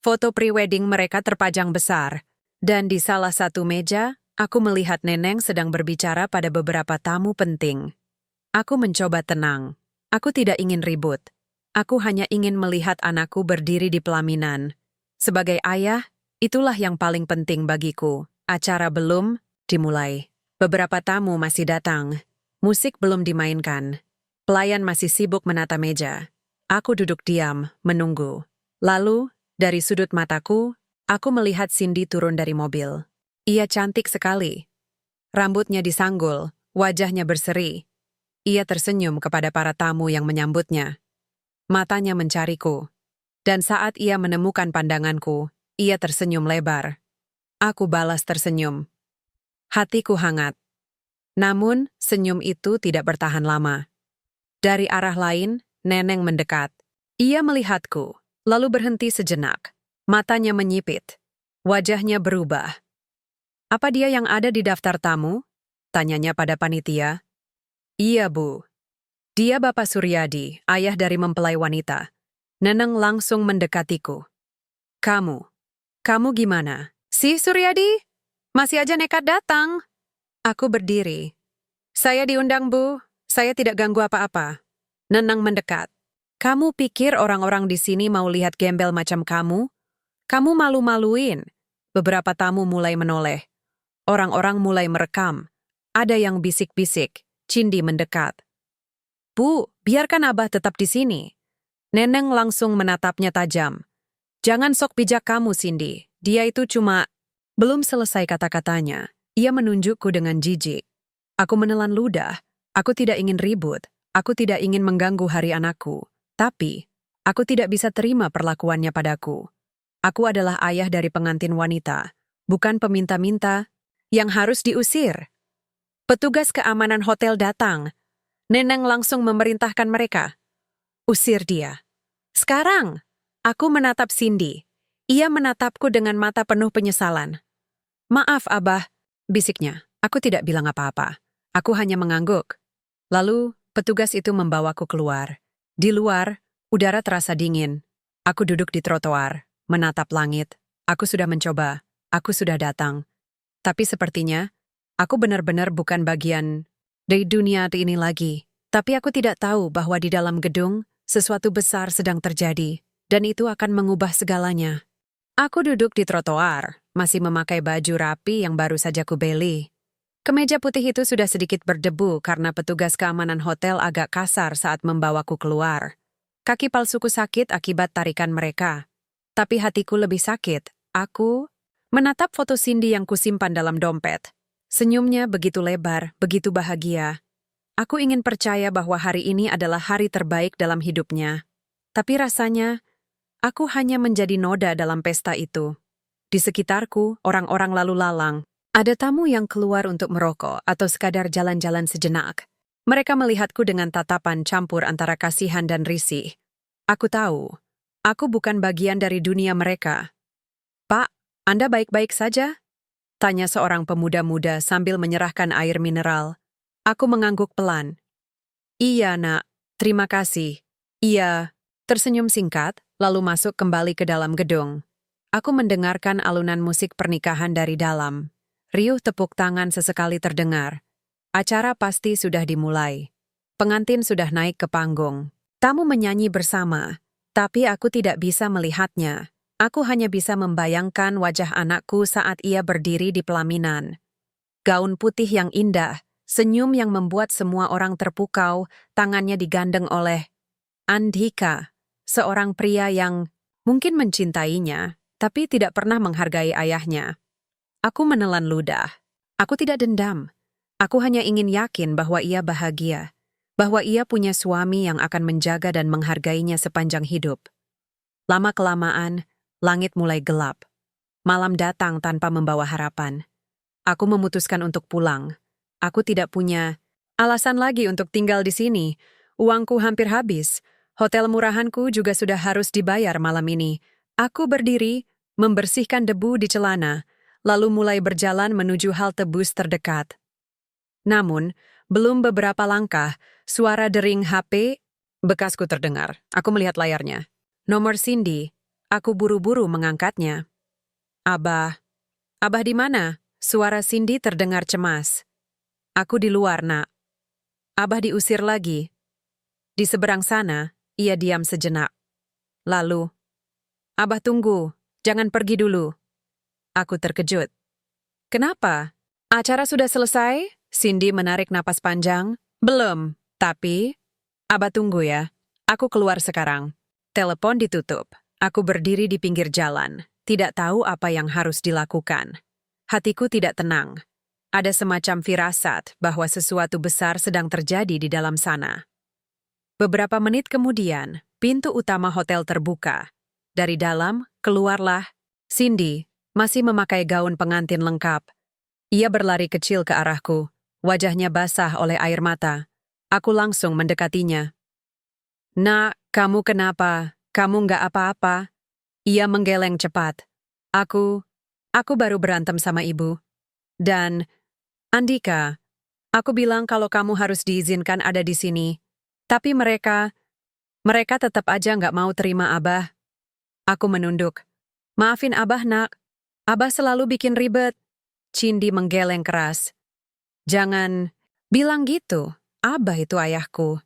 Foto pre-wedding mereka terpajang besar. Dan di salah satu meja, aku melihat Neneng sedang berbicara pada beberapa tamu penting. Aku mencoba tenang. Aku tidak ingin ribut. Aku hanya ingin melihat anakku berdiri di pelaminan. Sebagai ayah, itulah yang paling penting bagiku. Acara belum dimulai. Beberapa tamu masih datang. Musik belum dimainkan. Pelayan masih sibuk menata meja. Aku duduk diam, menunggu. Lalu, dari sudut mataku, aku melihat Cindy turun dari mobil. Ia cantik sekali. Rambutnya disanggul, wajahnya berseri. Ia tersenyum kepada para tamu yang menyambutnya. Matanya mencariku. Dan saat ia menemukan pandanganku, ia tersenyum lebar. Aku balas tersenyum. Hatiku hangat. Namun, senyum itu tidak bertahan lama. Dari arah lain, Neneng mendekat. Ia melihatku, lalu berhenti sejenak. Matanya menyipit. Wajahnya berubah. "Apa dia yang ada di daftar tamu?" tanyanya pada panitia. "Iya, Bu. Dia Bapak Suryadi, ayah dari mempelai wanita." Neneng langsung mendekatiku. Kamu gimana? "Si Suryadi? Masih aja nekat datang." Aku berdiri. "Saya diundang, Bu. Saya tidak ganggu apa-apa." Neneng mendekat. "Kamu pikir orang-orang di sini mau lihat gembel macam kamu? Kamu malu-maluin." Beberapa tamu mulai menoleh. Orang-orang mulai merekam. Ada yang bisik-bisik. Cindy mendekat. Bu, biarkan Abah tetap di sini. Neneng langsung menatapnya tajam. Jangan sok bijak kamu, Cindy. Dia itu cuma... Belum selesai kata-katanya, ia menunjukku dengan jijik. Aku menelan ludah. Aku tidak ingin ribut. Aku tidak ingin mengganggu hari anakku. Tapi, aku tidak bisa terima perlakuannya padaku. Aku adalah ayah dari pengantin wanita, bukan peminta-minta yang harus diusir. Petugas keamanan hotel datang. Neneng langsung memerintahkan mereka. Usir dia. Sekarang, aku menatap Cindy. Ia menatapku dengan mata penuh penyesalan. Maaf, Abah, bisiknya. Aku tidak bilang apa-apa. Aku hanya mengangguk. Lalu, petugas itu membawaku keluar. Di luar, udara terasa dingin. Aku duduk di trotoar, menatap langit. Aku sudah mencoba. Aku sudah datang. Tapi sepertinya, aku benar-benar bukan bagian dari dunia ini lagi. Tapi aku tidak tahu bahwa di dalam gedung, sesuatu besar sedang terjadi. Dan itu akan mengubah segalanya. Aku duduk di trotoar, masih memakai baju rapi yang baru saja kubeli. Kemeja putih itu sudah sedikit berdebu karena petugas keamanan hotel agak kasar saat membawaku keluar. Kaki palsuku sakit akibat tarikan mereka. Tapi hatiku lebih sakit. Aku menatap foto Cindy yang kusimpan dalam dompet. Senyumnya begitu lebar, begitu bahagia. Aku ingin percaya bahwa hari ini adalah hari terbaik dalam hidupnya. Tapi rasanya, aku hanya menjadi noda dalam pesta itu. Di sekitarku, orang-orang lalu lalang. Ada tamu yang keluar untuk merokok atau sekadar jalan-jalan sejenak. Mereka melihatku dengan tatapan campur antara kasihan dan risih. Aku tahu, aku bukan bagian dari dunia mereka. Pak, Anda baik-baik saja? Tanya seorang pemuda-muda sambil menyerahkan air mineral. Aku mengangguk pelan. Iya, Nak. Terima kasih. Iya. Tersenyum singkat, lalu masuk kembali ke dalam gedung. Aku mendengarkan alunan musik pernikahan dari dalam. Riuh tepuk tangan sesekali terdengar. Acara pasti sudah dimulai. Pengantin sudah naik ke panggung. Tamu menyanyi bersama, tapi aku tidak bisa melihatnya. Aku hanya bisa membayangkan wajah anakku saat ia berdiri di pelaminan. Gaun putih yang indah, senyum yang membuat semua orang terpukau, tangannya digandeng oleh Andhika, seorang pria yang mungkin mencintainya, tapi tidak pernah menghargai ayahnya. Aku menelan ludah. Aku tidak dendam. Aku hanya ingin yakin bahwa ia bahagia, bahwa ia punya suami yang akan menjaga dan menghargainya sepanjang hidup. Lama-kelamaan, langit mulai gelap. Malam datang tanpa membawa harapan. Aku memutuskan untuk pulang. Aku tidak punya alasan lagi untuk tinggal di sini. Uangku hampir habis. Hotel murahanku juga sudah harus dibayar malam ini. Aku berdiri, membersihkan debu di celana, lalu mulai berjalan menuju halte bus terdekat. Namun, belum beberapa langkah, suara dering HP bekasku terdengar. Aku melihat layarnya. Nomor Cindy. Aku buru-buru mengangkatnya. Abah. Abah di mana? Suara Cindy terdengar cemas. Aku di luar, Nak. Abah diusir lagi. Di seberang sana, ia diam sejenak. Lalu, Abah tunggu, jangan pergi dulu. Aku terkejut. Kenapa? Acara sudah selesai? Cindy menarik napas panjang. Belum, tapi... Abah tunggu ya. Aku keluar sekarang. Telepon ditutup. Aku berdiri di pinggir jalan. Tidak tahu apa yang harus dilakukan. Hatiku tidak tenang. Ada semacam firasat bahwa sesuatu besar sedang terjadi di dalam sana. Beberapa menit kemudian, pintu utama hotel terbuka. Dari dalam, keluarlah Cindy, masih memakai gaun pengantin lengkap. Ia berlari kecil ke arahku, wajahnya basah oleh air mata. Aku langsung mendekatinya. Nak, kamu kenapa? Kamu nggak apa-apa? Ia menggeleng cepat. Aku baru berantem sama ibu. Dan, Andika, aku bilang kalau kamu harus diizinkan ada di sini. Tapi mereka tetap aja nggak mau terima Abah. Aku menunduk. Maafin Abah, Nak. Abah selalu bikin ribet. Cindy menggeleng keras. Jangan bilang gitu. Abah itu ayahku.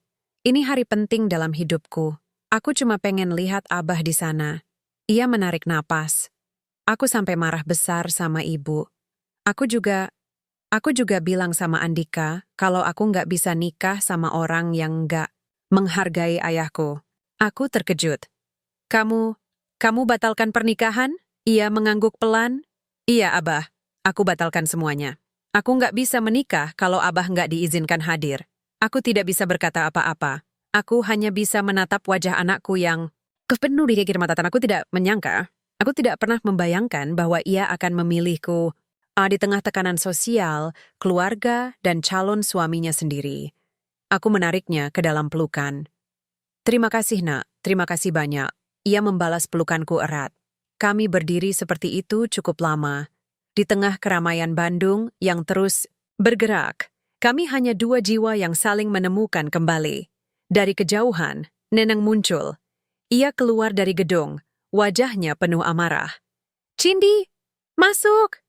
Ini hari penting dalam hidupku. Aku cuma pengen lihat Abah di sana. Ia menarik napas. Aku sampai marah besar sama ibu. Aku juga Aku juga bilang sama Andika kalau aku nggak bisa nikah sama orang yang nggak menghargai ayahku. Aku terkejut. Kamu batalkan pernikahan? Ia mengangguk pelan. Iya, Abah. Aku batalkan semuanya. Aku nggak bisa menikah kalau Abah nggak diizinkan hadir. Aku tidak bisa berkata apa-apa. Aku hanya bisa menatap wajah anakku yang penuh di kegirmatan. Aku tidak menyangka. Aku tidak pernah membayangkan bahwa ia akan memilihku di tengah tekanan sosial, keluarga, dan calon suaminya sendiri. Aku menariknya ke dalam pelukan. Terima kasih, Nak. Terima kasih banyak. Ia membalas pelukanku erat. Kami berdiri seperti itu cukup lama. Di tengah keramaian Bandung yang terus bergerak, kami hanya dua jiwa yang saling menemukan kembali. Dari kejauhan, Neneng muncul. Ia keluar dari gedung, wajahnya penuh amarah. Cindy, masuk!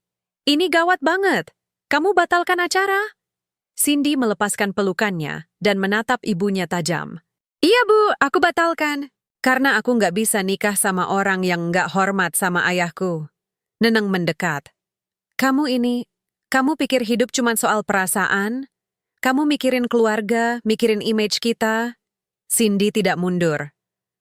Ini gawat banget. Kamu batalkan acara? Cindy melepaskan pelukannya dan menatap ibunya tajam. Iya, Bu, aku batalkan. Karena aku nggak bisa nikah sama orang yang nggak hormat sama ayahku. Neneng mendekat. Kamu pikir hidup cuma soal perasaan? Kamu mikirin keluarga, mikirin image kita? Cindy tidak mundur.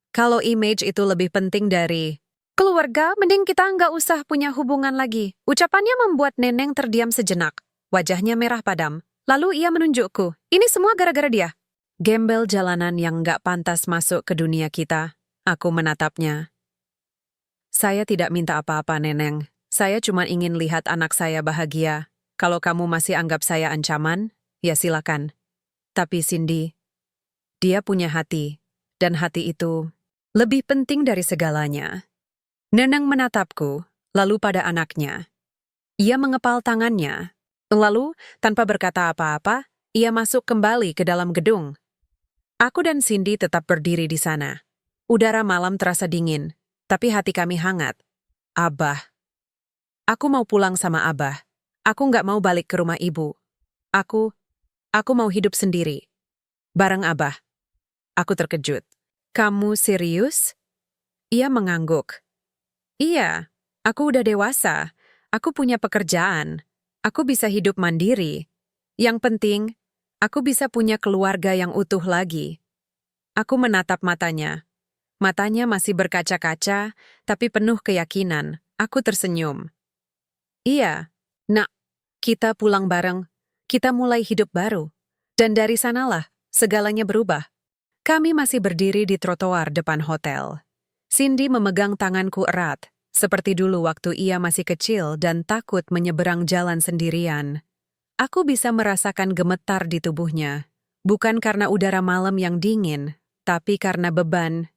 Kalau image itu lebih penting dari keluarga, mending kita nggak usah punya hubungan lagi. Ucapannya membuat Neneng terdiam sejenak. Wajahnya merah padam. Lalu ia menunjukku. Ini semua gara-gara dia. Gembel jalanan yang nggak pantas masuk ke dunia kita. Aku menatapnya. Saya tidak minta apa-apa, Neneng. Saya cuma ingin lihat anak saya bahagia. Kalau kamu masih anggap saya ancaman, ya silakan. Tapi Cindy, dia punya hati. Dan hati itu lebih penting dari segalanya. Neneng menatapku, lalu pada anaknya. Ia mengepal tangannya. Lalu, tanpa berkata apa-apa, ia masuk kembali ke dalam gedung. Aku dan Cindy tetap berdiri di sana. Udara malam terasa dingin, tapi hati kami hangat. Abah. Aku mau pulang sama Abah. Aku nggak mau balik ke rumah ibu. Aku mau hidup sendiri. Bareng Abah. Aku terkejut. Kamu serius? Ia mengangguk. Iya, aku udah dewasa. Aku punya pekerjaan. Aku bisa hidup mandiri. Yang penting, aku bisa punya keluarga yang utuh lagi. Aku menatap matanya. Matanya masih berkaca-kaca, tapi penuh keyakinan. Aku tersenyum. Iya, Nak, kita pulang bareng. Kita mulai hidup baru. Dan dari sanalah, segalanya berubah. Kami masih berdiri di trotoar depan hotel. Cindy memegang tanganku erat, seperti dulu waktu ia masih kecil dan takut menyeberang jalan sendirian. Aku bisa merasakan gemetar di tubuhnya, bukan karena udara malam yang dingin, tapi karena beban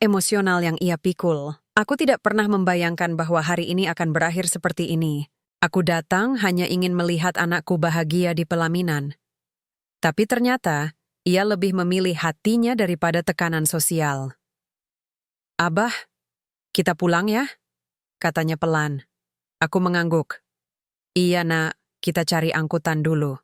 emosional yang ia pikul. Aku tidak pernah membayangkan bahwa hari ini akan berakhir seperti ini. Aku datang hanya ingin melihat anakku bahagia di pelaminan. Tapi ternyata, ia lebih memilih hatinya daripada tekanan sosial. Abah, kita pulang ya? Katanya pelan. Aku mengangguk. Iya, Nak, kita cari angkutan dulu.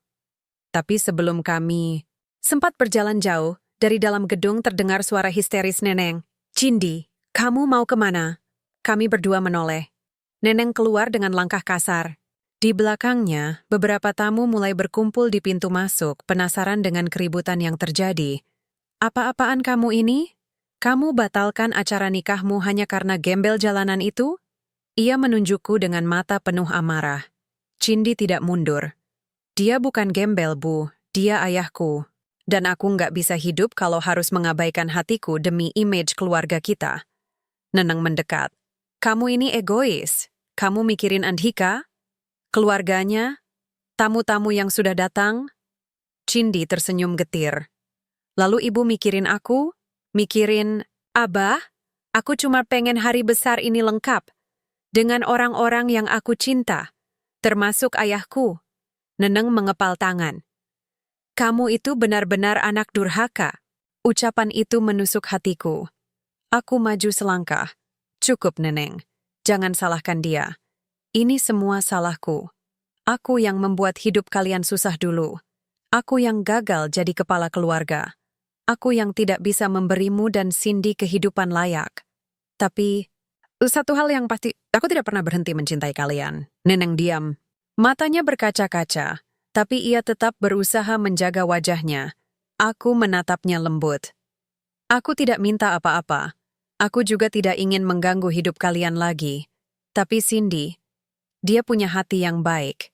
Tapi sebelum kami sempat berjalan jauh, dari dalam gedung terdengar suara histeris Neneng. Cindy, kamu mau kemana? Kami berdua menoleh. Neneng keluar dengan langkah kasar. Di belakangnya, beberapa tamu mulai berkumpul di pintu masuk, penasaran dengan keributan yang terjadi. Apa-apaan kamu ini? Kamu batalkan acara nikahmu hanya karena gembel jalanan itu? Ia menunjukku dengan mata penuh amarah. Cindy tidak mundur. Dia bukan gembel, Bu. Dia ayahku. Dan aku nggak bisa hidup kalau harus mengabaikan hatiku demi image keluarga kita. Neneng mendekat. Kamu ini egois. Kamu mikirin Andhika? Keluarganya? Tamu-tamu yang sudah datang? Cindy tersenyum getir. Lalu ibu mikirin aku? Mikirin, Abah? Aku cuma pengen hari besar ini lengkap. Dengan orang-orang yang aku cinta. Termasuk ayahku. Neneng mengepal tangan. Kamu itu benar-benar anak durhaka. Ucapan itu menusuk hatiku. Aku maju selangkah. Cukup, Neneng. Jangan salahkan dia. Ini semua salahku. Aku yang membuat hidup kalian susah dulu. Aku yang gagal jadi kepala keluarga. Aku yang tidak bisa memberimu dan Cindy kehidupan layak. Tapi, satu hal yang pasti, aku tidak pernah berhenti mencintai kalian. Neneng diam. Matanya berkaca-kaca. Tapi ia tetap berusaha menjaga wajahnya. Aku menatapnya lembut. Aku tidak minta apa-apa. Aku juga tidak ingin mengganggu hidup kalian lagi. Tapi Cindy, dia punya hati yang baik.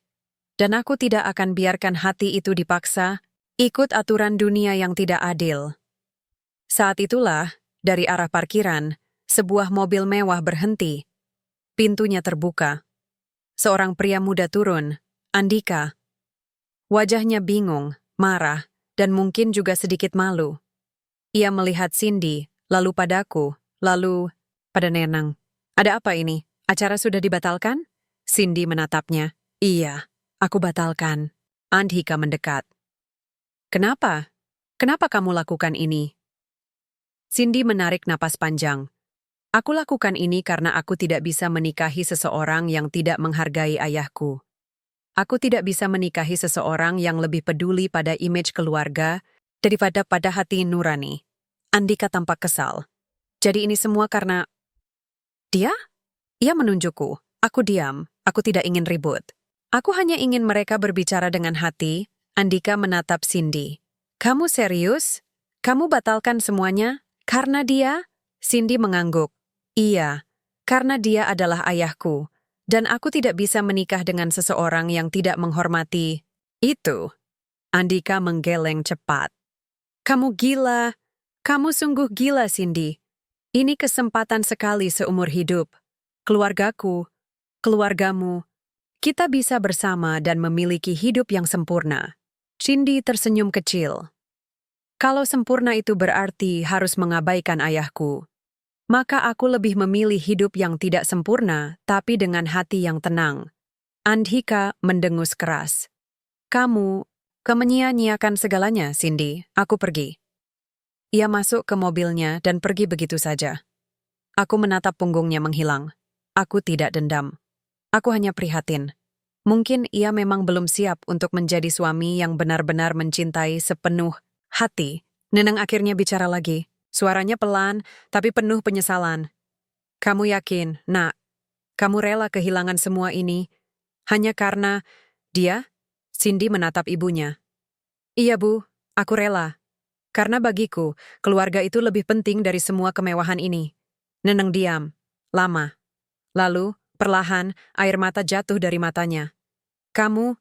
Dan aku tidak akan biarkan hati itu dipaksa ikut aturan dunia yang tidak adil. Saat itulah, dari arah parkiran, sebuah mobil mewah berhenti. Pintunya terbuka. Seorang pria muda turun, Andika. Wajahnya bingung, marah, dan mungkin juga sedikit malu. Ia melihat Cindy, lalu padaku, lalu pada Nenang. Ada apa ini? Acara sudah dibatalkan? Cindy menatapnya. Iya, aku batalkan. Andika mendekat. Kenapa? Kenapa kamu lakukan ini? Cindy menarik napas panjang. Aku lakukan ini karena aku tidak bisa menikahi seseorang yang tidak menghargai ayahku. Aku tidak bisa menikahi seseorang yang lebih peduli pada image keluarga daripada pada hati nurani. Andika tampak kesal. Jadi ini semua karena... Dia? Ia menunjukku. Aku diam. Aku tidak ingin ribut. Aku hanya ingin mereka berbicara dengan hati. Andika menatap Cindy. Kamu serius? Kamu batalkan semuanya? Karena dia? Cindy mengangguk. Iya, karena dia adalah ayahku. Dan aku tidak bisa menikah dengan seseorang yang tidak menghormati itu. Andika menggeleng cepat. Kamu gila. Kamu sungguh gila, Cindy. Ini kesempatan sekali seumur hidup. Keluargaku, keluargamu, kita bisa bersama dan memiliki hidup yang sempurna. Cindy tersenyum kecil. Kalau sempurna itu berarti harus mengabaikan ayahku, maka aku lebih memilih hidup yang tidak sempurna, tapi dengan hati yang tenang. Andika mendengus keras. Kamu menyia-nyiakan segalanya, Cindy. Aku pergi. Ia masuk ke mobilnya dan pergi begitu saja. Aku menatap punggungnya menghilang. Aku tidak dendam. Aku hanya prihatin. Mungkin ia memang belum siap untuk menjadi suami yang benar-benar mencintai sepenuh hati. Neneng akhirnya bicara lagi. Suaranya pelan, tapi penuh penyesalan. Kamu yakin, Nak, kamu rela kehilangan semua ini hanya karena dia? Cindy menatap ibunya. Iya, Bu, aku rela. Karena bagiku, keluarga itu lebih penting dari semua kemewahan ini. Neneng diam. Lama. Lalu, perlahan, air mata jatuh dari matanya. Kamu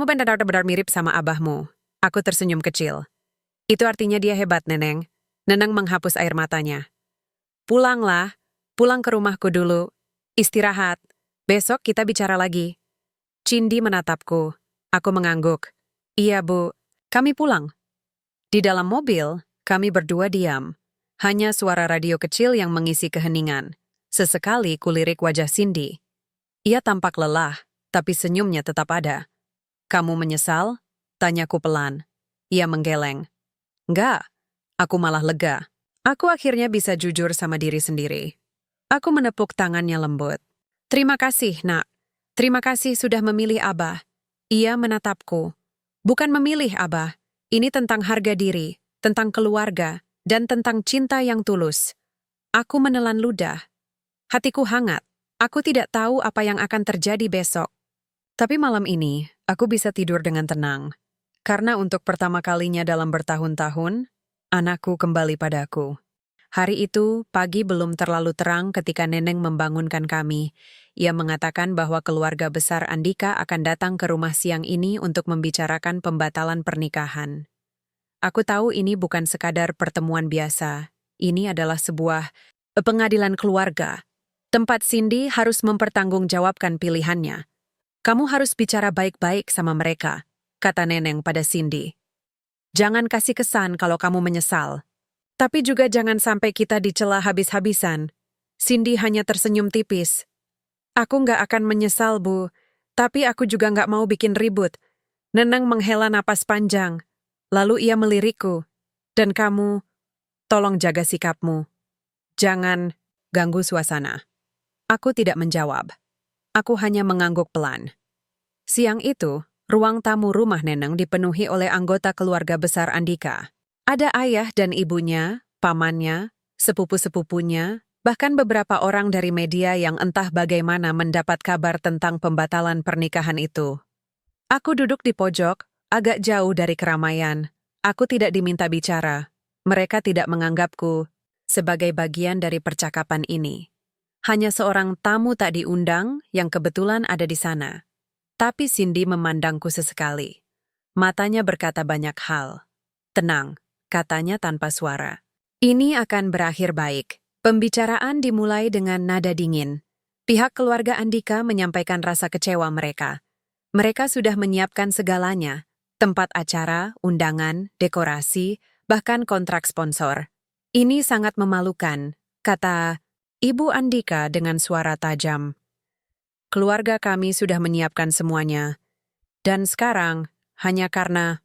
benar-benar mirip sama abahmu. Aku tersenyum kecil. Itu artinya dia hebat, Neneng. Neneng menghapus air matanya. Pulanglah, pulang ke rumahku dulu. Istirahat. Besok kita bicara lagi. Cindy menatapku. Aku mengangguk. Iya, Bu. Kami pulang. Di dalam mobil, kami berdua diam. Hanya suara radio kecil yang mengisi keheningan. Sesekali kulirik wajah Cindy. Ia tampak lelah, tapi senyumnya tetap ada. Kamu menyesal? Tanyaku pelan. Ia menggeleng. Enggak. Aku malah lega. Aku akhirnya bisa jujur sama diri sendiri. Aku menepuk tangannya lembut. Terima kasih, Nak. Terima kasih sudah memilih Abah. Ia menatapku. Bukan memilih Abah. Ini tentang harga diri, tentang keluarga, dan tentang cinta yang tulus. Aku menelan ludah. Hatiku hangat. Aku tidak tahu apa yang akan terjadi besok. Tapi malam ini, aku bisa tidur dengan tenang. Karena untuk pertama kalinya dalam bertahun-tahun, anakku kembali padaku. Hari itu, pagi belum terlalu terang ketika Neneng membangunkan kami. Ia mengatakan bahwa keluarga besar Andika akan datang ke rumah siang ini untuk membicarakan pembatalan pernikahan. Aku tahu ini bukan sekadar pertemuan biasa. Ini adalah sebuah pengadilan keluarga. Tempat Cindy harus mempertanggungjawabkan pilihannya. Kamu harus bicara baik-baik sama mereka, kata Neneng pada Cindy. Jangan kasih kesan kalau kamu menyesal. Tapi juga jangan sampai kita dicela habis-habisan. Cindy hanya tersenyum tipis. Aku nggak akan menyesal, Bu. Tapi aku juga nggak mau bikin ribut. Neneng menghela napas panjang. Lalu ia melirikku. Dan kamu, tolong jaga sikapmu. Jangan ganggu suasana. Aku tidak menjawab. Aku hanya mengangguk pelan. Siang itu, ruang tamu rumah Neneng dipenuhi oleh anggota keluarga besar Andika. Ada ayah dan ibunya, pamannya, sepupu-sepupunya, bahkan beberapa orang dari media yang entah bagaimana mendapat kabar tentang pembatalan pernikahan itu. Aku duduk di pojok, agak jauh dari keramaian. Aku tidak diminta bicara. Mereka tidak menganggapku sebagai bagian dari percakapan ini. Hanya seorang tamu tak diundang yang kebetulan ada di sana. Tapi Cindy memandangku sesekali. Matanya berkata banyak hal. Tenang, katanya tanpa suara. Ini akan berakhir baik. Pembicaraan dimulai dengan nada dingin. Pihak keluarga Andika menyampaikan rasa kecewa mereka. Mereka sudah menyiapkan segalanya. Tempat acara, undangan, dekorasi, bahkan kontrak sponsor. Ini sangat memalukan, kata Ibu Andika dengan suara tajam. Keluarga kami sudah menyiapkan semuanya. Dan sekarang, hanya karena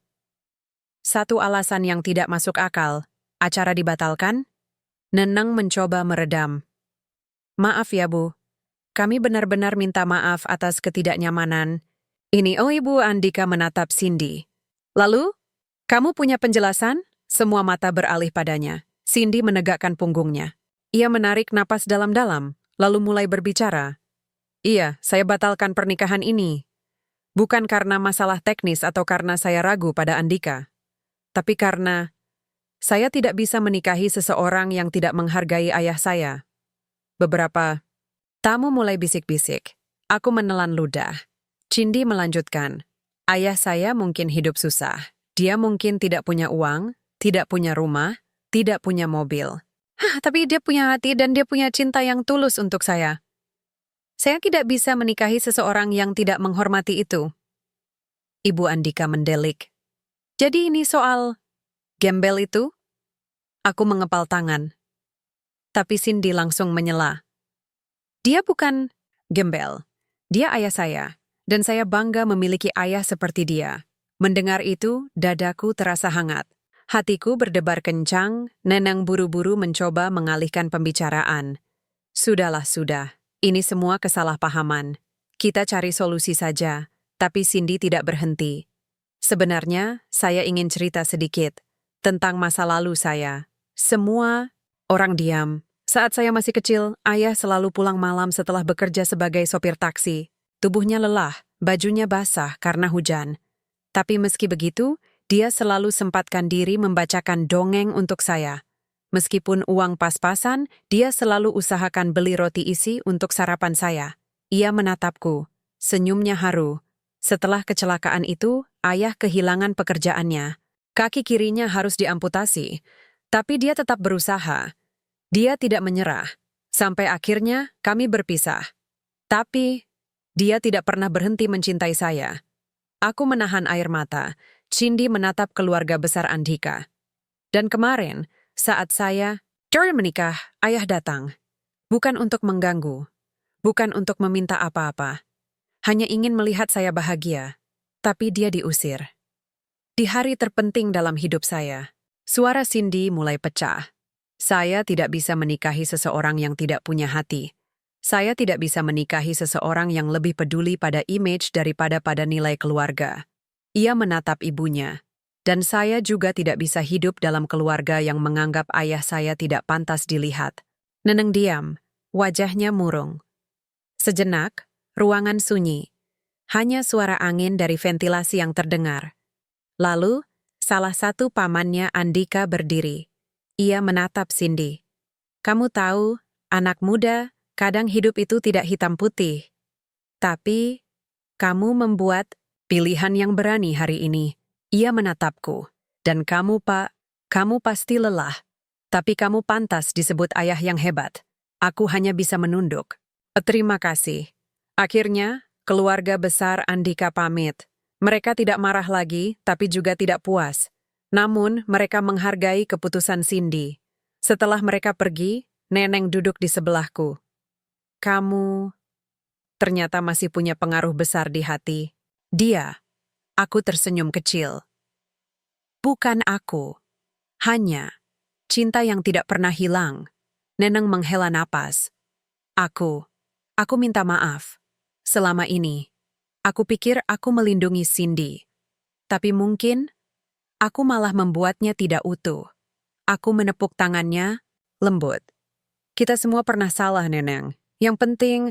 satu alasan yang tidak masuk akal, acara dibatalkan? Neneng mencoba meredam. Maaf ya Bu, kami benar-benar minta maaf atas ketidaknyamanan. Ini Ibu Andika menatap Cindy. Lalu, kamu punya penjelasan? Semua mata beralih padanya. Cindy menegakkan punggungnya. Ia menarik napas dalam-dalam, lalu mulai berbicara. Iya, saya batalkan pernikahan ini. Bukan karena masalah teknis atau karena saya ragu pada Andika. Tapi karena saya tidak bisa menikahi seseorang yang tidak menghargai ayah saya. Beberapa tamu mulai bisik-bisik. Aku menelan ludah. Cindy melanjutkan. Ayah saya mungkin hidup susah. Dia mungkin tidak punya uang, tidak punya rumah, tidak punya mobil. Tapi dia punya hati dan dia punya cinta yang tulus untuk saya. Saya tidak bisa menikahi seseorang yang tidak menghormati itu. Ibu Andika mendelik. Jadi ini soal gembel itu? Aku mengepal tangan. Tapi Cindy langsung menyela. Dia bukan gembel. Dia ayah saya. Dan saya bangga memiliki ayah seperti dia. Mendengar itu, dadaku terasa hangat. Hatiku berdebar kencang, Neneng buru-buru mencoba mengalihkan pembicaraan. Sudahlah, sudah. Ini semua kesalahpahaman. Kita cari solusi saja, tapi Cindy tidak berhenti. Sebenarnya, saya ingin cerita sedikit tentang masa lalu saya. Semua orang diam. Saat saya masih kecil, ayah selalu pulang malam setelah bekerja sebagai sopir taksi. Tubuhnya lelah, bajunya basah karena hujan. Tapi meski begitu, dia selalu sempatkan diri membacakan dongeng untuk saya. Meskipun uang pas-pasan, dia selalu usahakan beli roti isi untuk sarapan saya. Ia menatapku, senyumnya haru. Setelah kecelakaan itu, ayah kehilangan pekerjaannya. Kaki kirinya harus diamputasi, tapi dia tetap berusaha. Dia tidak menyerah. Sampai akhirnya kami berpisah. Tapi dia tidak pernah berhenti mencintai saya. Aku menahan air mata. Cindy menatap keluarga besar Andika. Dan kemarin, saat saya menikah, ayah datang. Bukan untuk mengganggu. Bukan untuk meminta apa-apa. Hanya ingin melihat saya bahagia. Tapi dia diusir. Di hari terpenting dalam hidup saya, suara Cindy mulai pecah. Saya tidak bisa menikahi seseorang yang tidak punya hati. Saya tidak bisa menikahi seseorang yang lebih peduli pada image daripada pada nilai keluarga. Ia menatap ibunya. Dan saya juga tidak bisa hidup dalam keluarga yang menganggap ayah saya tidak pantas dilihat. Neneng diam, wajahnya murung. Sejenak, ruangan sunyi. Hanya suara angin dari ventilasi yang terdengar. Lalu, salah satu pamannya Andika berdiri. Ia menatap Cindy. Kamu tahu, anak muda, kadang hidup itu tidak hitam putih. Tapi, kamu membuat pilihan yang berani hari ini. Ia menatapku. Dan kamu, Pak, kamu pasti lelah. Tapi kamu pantas disebut ayah yang hebat. Aku hanya bisa menunduk. Terima kasih. Akhirnya, keluarga besar Andika pamit. Mereka tidak marah lagi, tapi juga tidak puas. Namun, mereka menghargai keputusan Cindy. Setelah mereka pergi, Neneng duduk di sebelahku. Kamu ternyata masih punya pengaruh besar di hati. Dia, aku tersenyum kecil. Bukan aku. Hanya cinta yang tidak pernah hilang. Neneng menghela napas. Aku minta maaf. Selama ini, aku pikir aku melindungi Cindy. Tapi mungkin, aku malah membuatnya tidak utuh. Aku menepuk tangannya, lembut. Kita semua pernah salah, Neneng. Yang penting,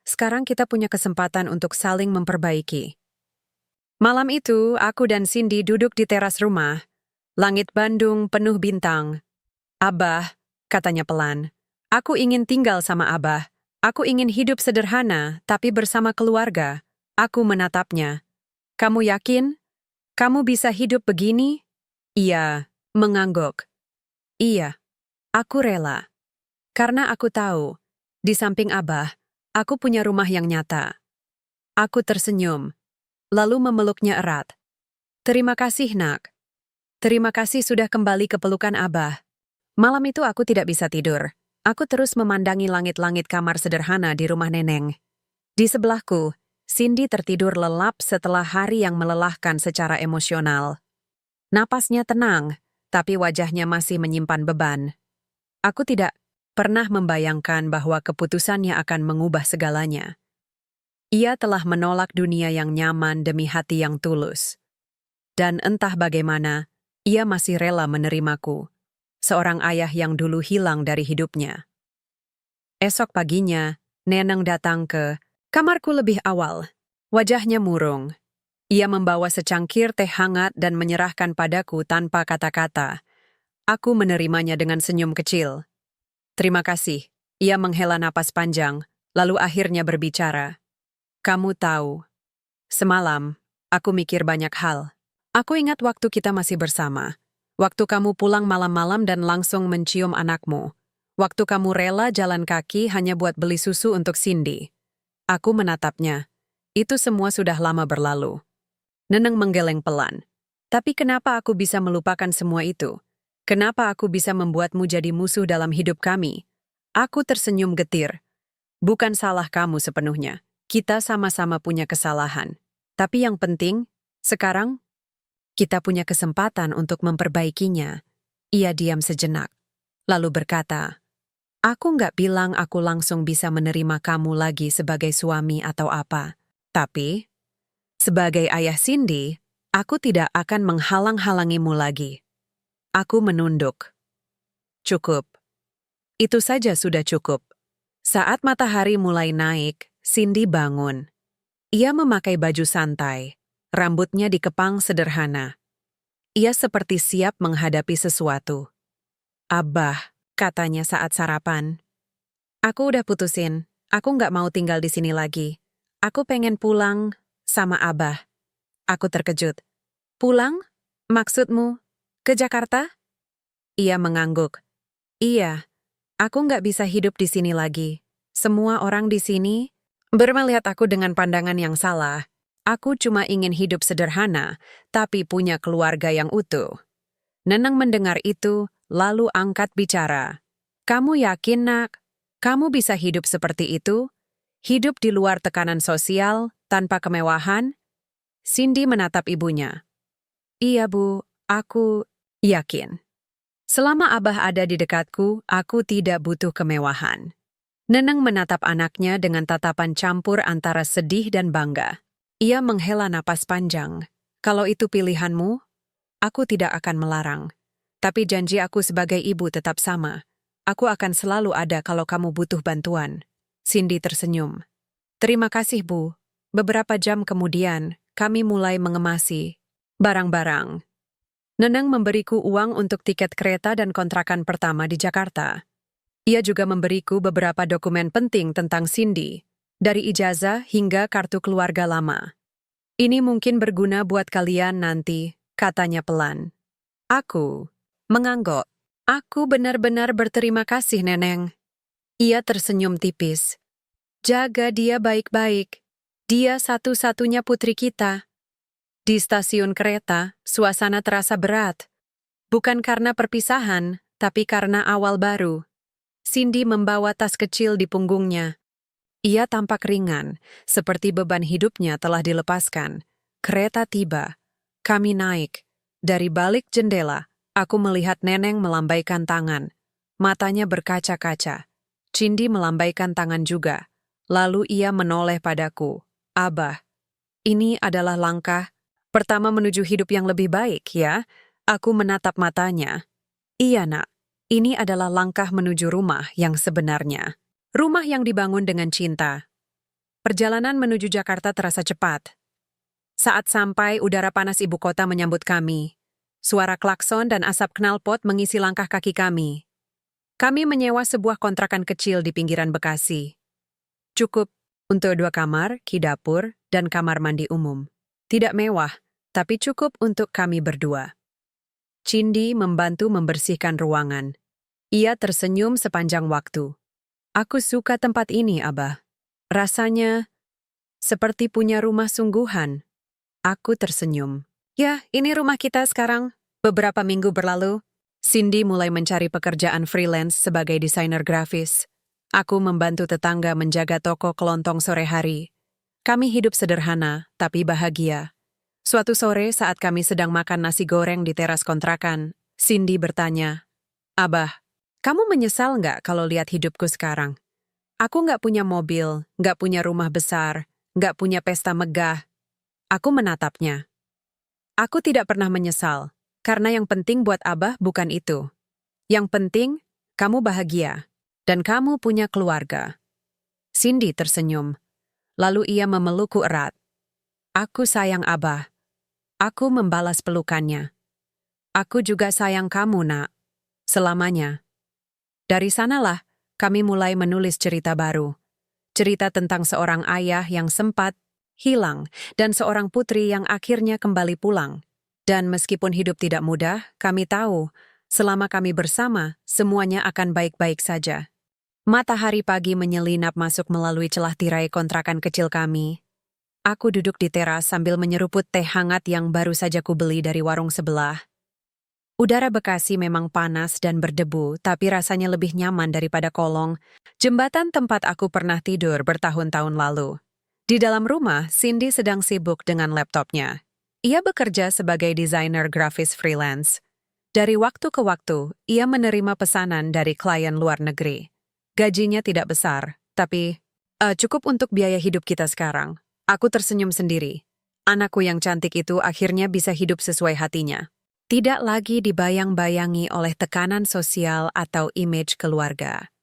sekarang kita punya kesempatan untuk saling memperbaiki. Malam itu, aku dan Cindy duduk di teras rumah. Langit Bandung penuh bintang. Abah, katanya pelan, aku ingin tinggal sama Abah. Aku ingin hidup sederhana, tapi bersama keluarga. Aku menatapnya. Kamu yakin? Kamu bisa hidup begini? Ia mengangguk. Iya, aku rela. Karena aku tahu, di samping Abah, aku punya rumah yang nyata. Aku tersenyum, lalu memeluknya erat. Terima kasih, Nak. Terima kasih sudah kembali ke pelukan Abah. Malam itu aku tidak bisa tidur. Aku terus memandangi langit-langit kamar sederhana di rumah Neneng. Di sebelahku, Cindy tertidur lelap setelah hari yang melelahkan secara emosional. Napasnya tenang, tapi wajahnya masih menyimpan beban. Aku tidak pernah membayangkan bahwa keputusannya akan mengubah segalanya. Ia telah menolak dunia yang nyaman demi hati yang tulus. Dan entah bagaimana, ia masih rela menerimaku, seorang ayah yang dulu hilang dari hidupnya. Esok paginya, Neneng datang ke kamarku lebih awal. Wajahnya murung. Ia membawa secangkir teh hangat dan menyerahkan padaku tanpa kata-kata. Aku menerimanya dengan senyum kecil. Terima kasih. Ia menghela napas panjang, lalu akhirnya berbicara. Kamu tahu, semalam, aku mikir banyak hal. Aku ingat waktu kita masih bersama. Waktu kamu pulang malam-malam dan langsung mencium anakmu. Waktu kamu rela jalan kaki hanya buat beli susu untuk Cindy. Aku menatapnya. Itu semua sudah lama berlalu. Neneng menggeleng pelan. Tapi kenapa aku bisa melupakan semua itu? Kenapa aku bisa membuatmu jadi musuh dalam hidup kami? Aku tersenyum getir. Bukan salah kamu sepenuhnya. Kita sama-sama punya kesalahan. Tapi yang penting, sekarang, kita punya kesempatan untuk memperbaikinya. Ia diam sejenak, lalu berkata, aku nggak bilang aku langsung bisa menerima kamu lagi sebagai suami atau apa. Tapi, sebagai ayah Cindy, aku tidak akan menghalang-halangimu lagi. Aku menunduk. Cukup. Itu saja sudah cukup. Saat matahari mulai naik, Cindy bangun. Ia memakai baju santai. Rambutnya dikepang sederhana. Ia seperti siap menghadapi sesuatu. Abah, katanya saat sarapan. Aku udah putusin. Aku nggak mau tinggal di sini lagi. Aku pengen pulang sama Abah. Aku terkejut. Pulang? Maksudmu? Ke Jakarta? Ia mengangguk. Iya, aku nggak bisa hidup di sini lagi. Semua orang di sini melihat aku dengan pandangan yang salah. Aku cuma ingin hidup sederhana, tapi punya keluarga yang utuh. Neneng mendengar itu, lalu angkat bicara. Kamu yakin, Nak? Kamu bisa hidup seperti itu? Hidup di luar tekanan sosial, tanpa kemewahan? Cindy menatap ibunya. Iya, Bu, aku yakin. Selama Abah ada di dekatku, aku tidak butuh kemewahan. Neneng menatap anaknya dengan tatapan campur antara sedih dan bangga. Ia menghela napas panjang. Kalau itu pilihanmu, aku tidak akan melarang. Tapi janji aku sebagai ibu tetap sama. Aku akan selalu ada kalau kamu butuh bantuan. Cindy tersenyum. Terima kasih, Bu. Beberapa jam kemudian, kami mulai mengemasi barang-barang. Neneng memberiku uang untuk tiket kereta dan kontrakan pertama di Jakarta. Ia juga memberiku beberapa dokumen penting tentang Cindy, dari ijazah hingga kartu keluarga lama. Ini mungkin berguna buat kalian nanti, katanya pelan. Aku mengangguk. Aku benar-benar berterima kasih, Neneng. Ia tersenyum tipis. Jaga dia baik-baik. Dia satu-satunya putri kita. Di stasiun kereta, suasana terasa berat. Bukan karena perpisahan, tapi karena awal baru. Cindy membawa tas kecil di punggungnya. Ia tampak ringan, seperti beban hidupnya telah dilepaskan. Kereta tiba. Kami naik. Dari balik jendela, aku melihat Neneng melambaikan tangan. Matanya berkaca-kaca. Cindy melambaikan tangan juga. Lalu ia menoleh padaku. Abah, ini adalah langkah pertama menuju hidup yang lebih baik, ya? Aku menatap matanya. Iya, Nak. Ini adalah langkah menuju rumah yang sebenarnya. Rumah yang dibangun dengan cinta. Perjalanan menuju Jakarta terasa cepat. Saat sampai, udara panas ibu kota menyambut kami. Suara klakson dan asap knalpot mengisi langkah kaki kami. Kami menyewa sebuah kontrakan kecil di pinggiran Bekasi. Cukup untuk 2 kamar, dapur, dan kamar mandi umum. Tidak mewah, tapi cukup untuk kami berdua. Cindy membantu membersihkan ruangan. Ia tersenyum sepanjang waktu. Aku suka tempat ini, Abah. Rasanya seperti punya rumah sungguhan. Aku tersenyum. Ya, ini rumah kita sekarang. Beberapa minggu berlalu, Cindy mulai mencari pekerjaan freelance sebagai desainer grafis. Aku membantu tetangga menjaga toko kelontong sore hari. Kami hidup sederhana, tapi bahagia. Suatu sore saat kami sedang makan nasi goreng di teras kontrakan, Cindy bertanya, "Abah, kamu menyesal nggak kalau lihat hidupku sekarang? Aku nggak punya mobil, nggak punya rumah besar, nggak punya pesta megah." Aku menatapnya. Aku tidak pernah menyesal, karena yang penting buat Abah bukan itu. Yang penting, kamu bahagia, dan kamu punya keluarga. Cindy tersenyum, lalu ia memelukku erat. Aku sayang Abah. Aku membalas pelukannya. Aku juga sayang kamu, Nak. Selamanya. Dari sanalah, kami mulai menulis cerita baru. Cerita tentang seorang ayah yang sempat hilang, dan seorang putri yang akhirnya kembali pulang. Dan meskipun hidup tidak mudah, kami tahu, selama kami bersama, semuanya akan baik-baik saja. Matahari pagi menyelinap masuk melalui celah tirai kontrakan kecil kami. Aku duduk di teras sambil menyeruput teh hangat yang baru saja kubeli dari warung sebelah. Udara Bekasi memang panas dan berdebu, tapi rasanya lebih nyaman daripada kolong jembatan tempat aku pernah tidur bertahun-tahun lalu. Di dalam rumah, Cindy sedang sibuk dengan laptopnya. Ia bekerja sebagai desainer grafis freelance. Dari waktu ke waktu, ia menerima pesanan dari klien luar negeri. Gajinya tidak besar, tapi cukup untuk biaya hidup kita sekarang. Aku tersenyum sendiri. Anakku yang cantik itu akhirnya bisa hidup sesuai hatinya. Tidak lagi dibayang-bayangi oleh tekanan sosial atau image keluarga.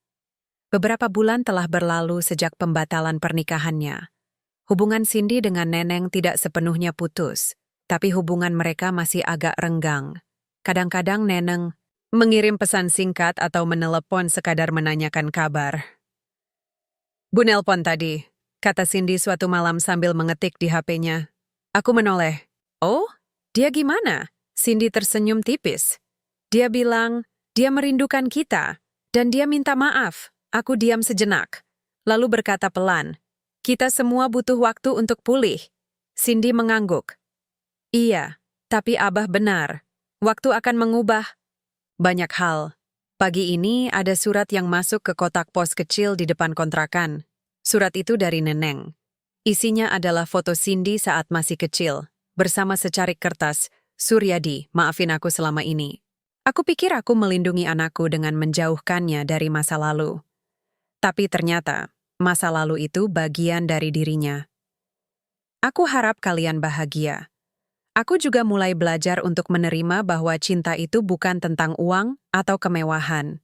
Beberapa bulan telah berlalu sejak pembatalan pernikahannya. Hubungan Cindy dengan Neneng tidak sepenuhnya putus, tapi hubungan mereka masih agak renggang. Kadang-kadang Neneng mengirim pesan singkat atau menelepon sekadar menanyakan kabar. "Bu nelpon tadi," kata Cindy suatu malam sambil mengetik di HP-nya. Aku menoleh. "Oh, dia gimana?" Cindy tersenyum tipis. Dia bilang, dia merindukan kita, dan dia minta maaf. Aku diam sejenak, lalu berkata pelan, "Kita semua butuh waktu untuk pulih." Cindy mengangguk. "Iya, tapi Abah benar. Waktu akan mengubah banyak hal." Pagi ini ada surat yang masuk ke kotak pos kecil di depan kontrakan. Surat itu dari Neneng. Isinya adalah foto Cindy saat masih kecil, bersama secarik kertas, "Suryadi, maafin aku selama ini." Aku pikir aku melindungi anakku dengan menjauhkannya dari masa lalu. Tapi ternyata, masa lalu itu bagian dari dirinya. Aku harap kalian bahagia. Aku juga mulai belajar untuk menerima bahwa cinta itu bukan tentang uang atau kemewahan.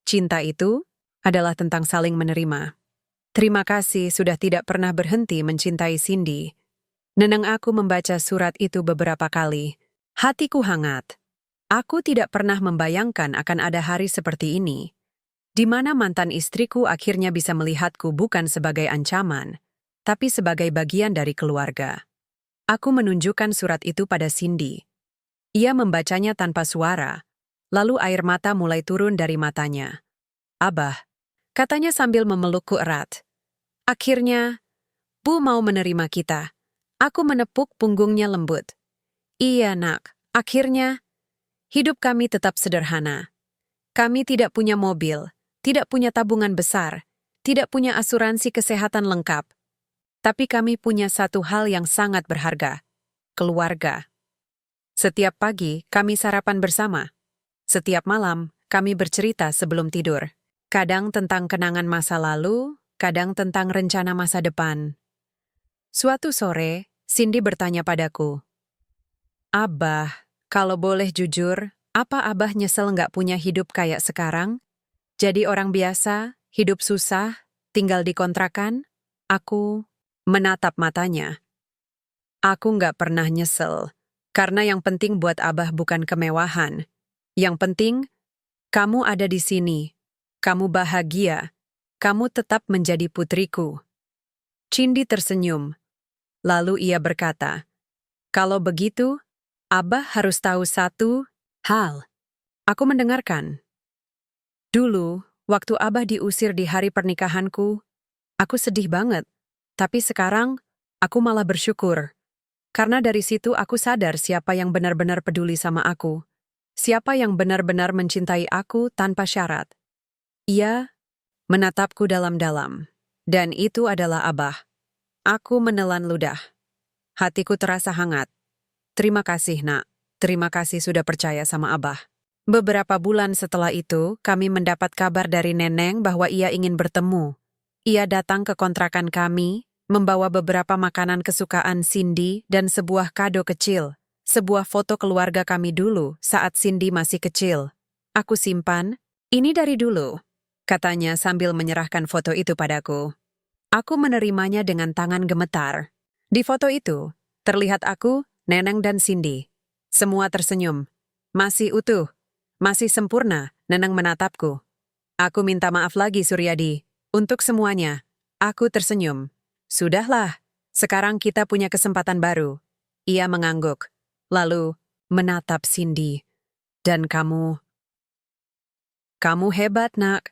Cinta itu adalah tentang saling menerima. Terima kasih sudah tidak pernah berhenti mencintai Cindy. Neneng aku membaca surat itu beberapa kali. Hatiku hangat. Aku tidak pernah membayangkan akan ada hari seperti ini, di mana mantan istriku akhirnya bisa melihatku bukan sebagai ancaman, tapi sebagai bagian dari keluarga. Aku menunjukkan surat itu pada Cindy. Ia membacanya tanpa suara, lalu air mata mulai turun dari matanya. "Abah," katanya sambil memelukku erat. "Akhirnya, Bu mau menerima kita." Aku menepuk punggungnya lembut. "Iya, Nak, akhirnya, hidup kami tetap sederhana. Kami tidak punya mobil, tidak punya tabungan besar, tidak punya asuransi kesehatan lengkap. Tapi kami punya satu hal yang sangat berharga, keluarga. Setiap pagi, kami sarapan bersama. Setiap malam, kami bercerita sebelum tidur. Kadang tentang kenangan masa lalu, kadang tentang rencana masa depan." Suatu sore, Cindy bertanya padaku, "Abah, kalau boleh jujur, apa Abah nyesel nggak punya hidup kayak sekarang? Jadi orang biasa, hidup susah, tinggal di kontrakan?" Aku menatap matanya. Aku nggak pernah nyesel, karena yang penting buat Abah bukan kemewahan. Yang penting, kamu ada di sini. Kamu bahagia. Kamu tetap menjadi putriku. Cindy tersenyum. Lalu ia berkata, kalau begitu, Abah harus tahu satu hal. Aku mendengarkan. Dulu, waktu Abah diusir di hari pernikahanku, aku sedih banget. Tapi sekarang, aku malah bersyukur. Karena dari situ aku sadar siapa yang benar-benar peduli sama aku. Siapa yang benar-benar mencintai aku tanpa syarat. Ia menatapku dalam-dalam. Dan itu adalah Abah. Aku menelan ludah. Hatiku terasa hangat. Terima kasih, Nak. Terima kasih sudah percaya sama Abah. Beberapa bulan setelah itu, kami mendapat kabar dari Neneng bahwa ia ingin bertemu. Ia datang ke kontrakan kami, membawa beberapa makanan kesukaan Cindy dan sebuah kado kecil. Sebuah foto keluarga kami dulu saat Cindy masih kecil. Aku simpan, ini dari dulu, katanya sambil menyerahkan foto itu padaku. Aku menerimanya dengan tangan gemetar. Di foto itu, terlihat aku, Neneng dan Cindy. Semua tersenyum. Masih utuh, masih sempurna, Neneng menatapku. Aku minta maaf lagi, Suryadi. Untuk semuanya, aku tersenyum. Sudahlah, sekarang kita punya kesempatan baru. Ia mengangguk, lalu menatap Cindy. Dan kamu hebat, Nak.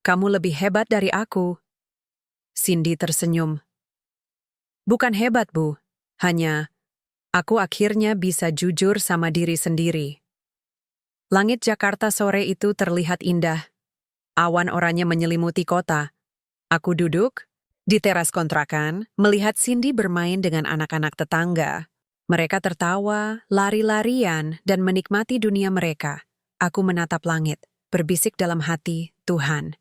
Kamu lebih hebat dari aku. Cindy tersenyum. Bukan hebat, Bu. Hanya, aku akhirnya bisa jujur sama diri sendiri. Langit Jakarta sore itu terlihat indah. Awan oranye menyelimuti kota. Aku duduk di teras kontrakan, melihat Cindy bermain dengan anak-anak tetangga. Mereka tertawa, lari-larian, dan menikmati dunia mereka. Aku menatap langit, berbisik dalam hati, Tuhan.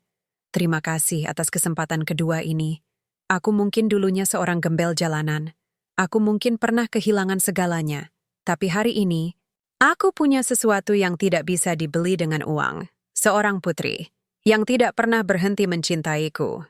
Terima kasih atas kesempatan kedua ini. Aku mungkin dulunya seorang gembel jalanan. Aku mungkin pernah kehilangan segalanya. Tapi hari ini, aku punya sesuatu yang tidak bisa dibeli dengan uang. Seorang putri yang tidak pernah berhenti mencintaiku.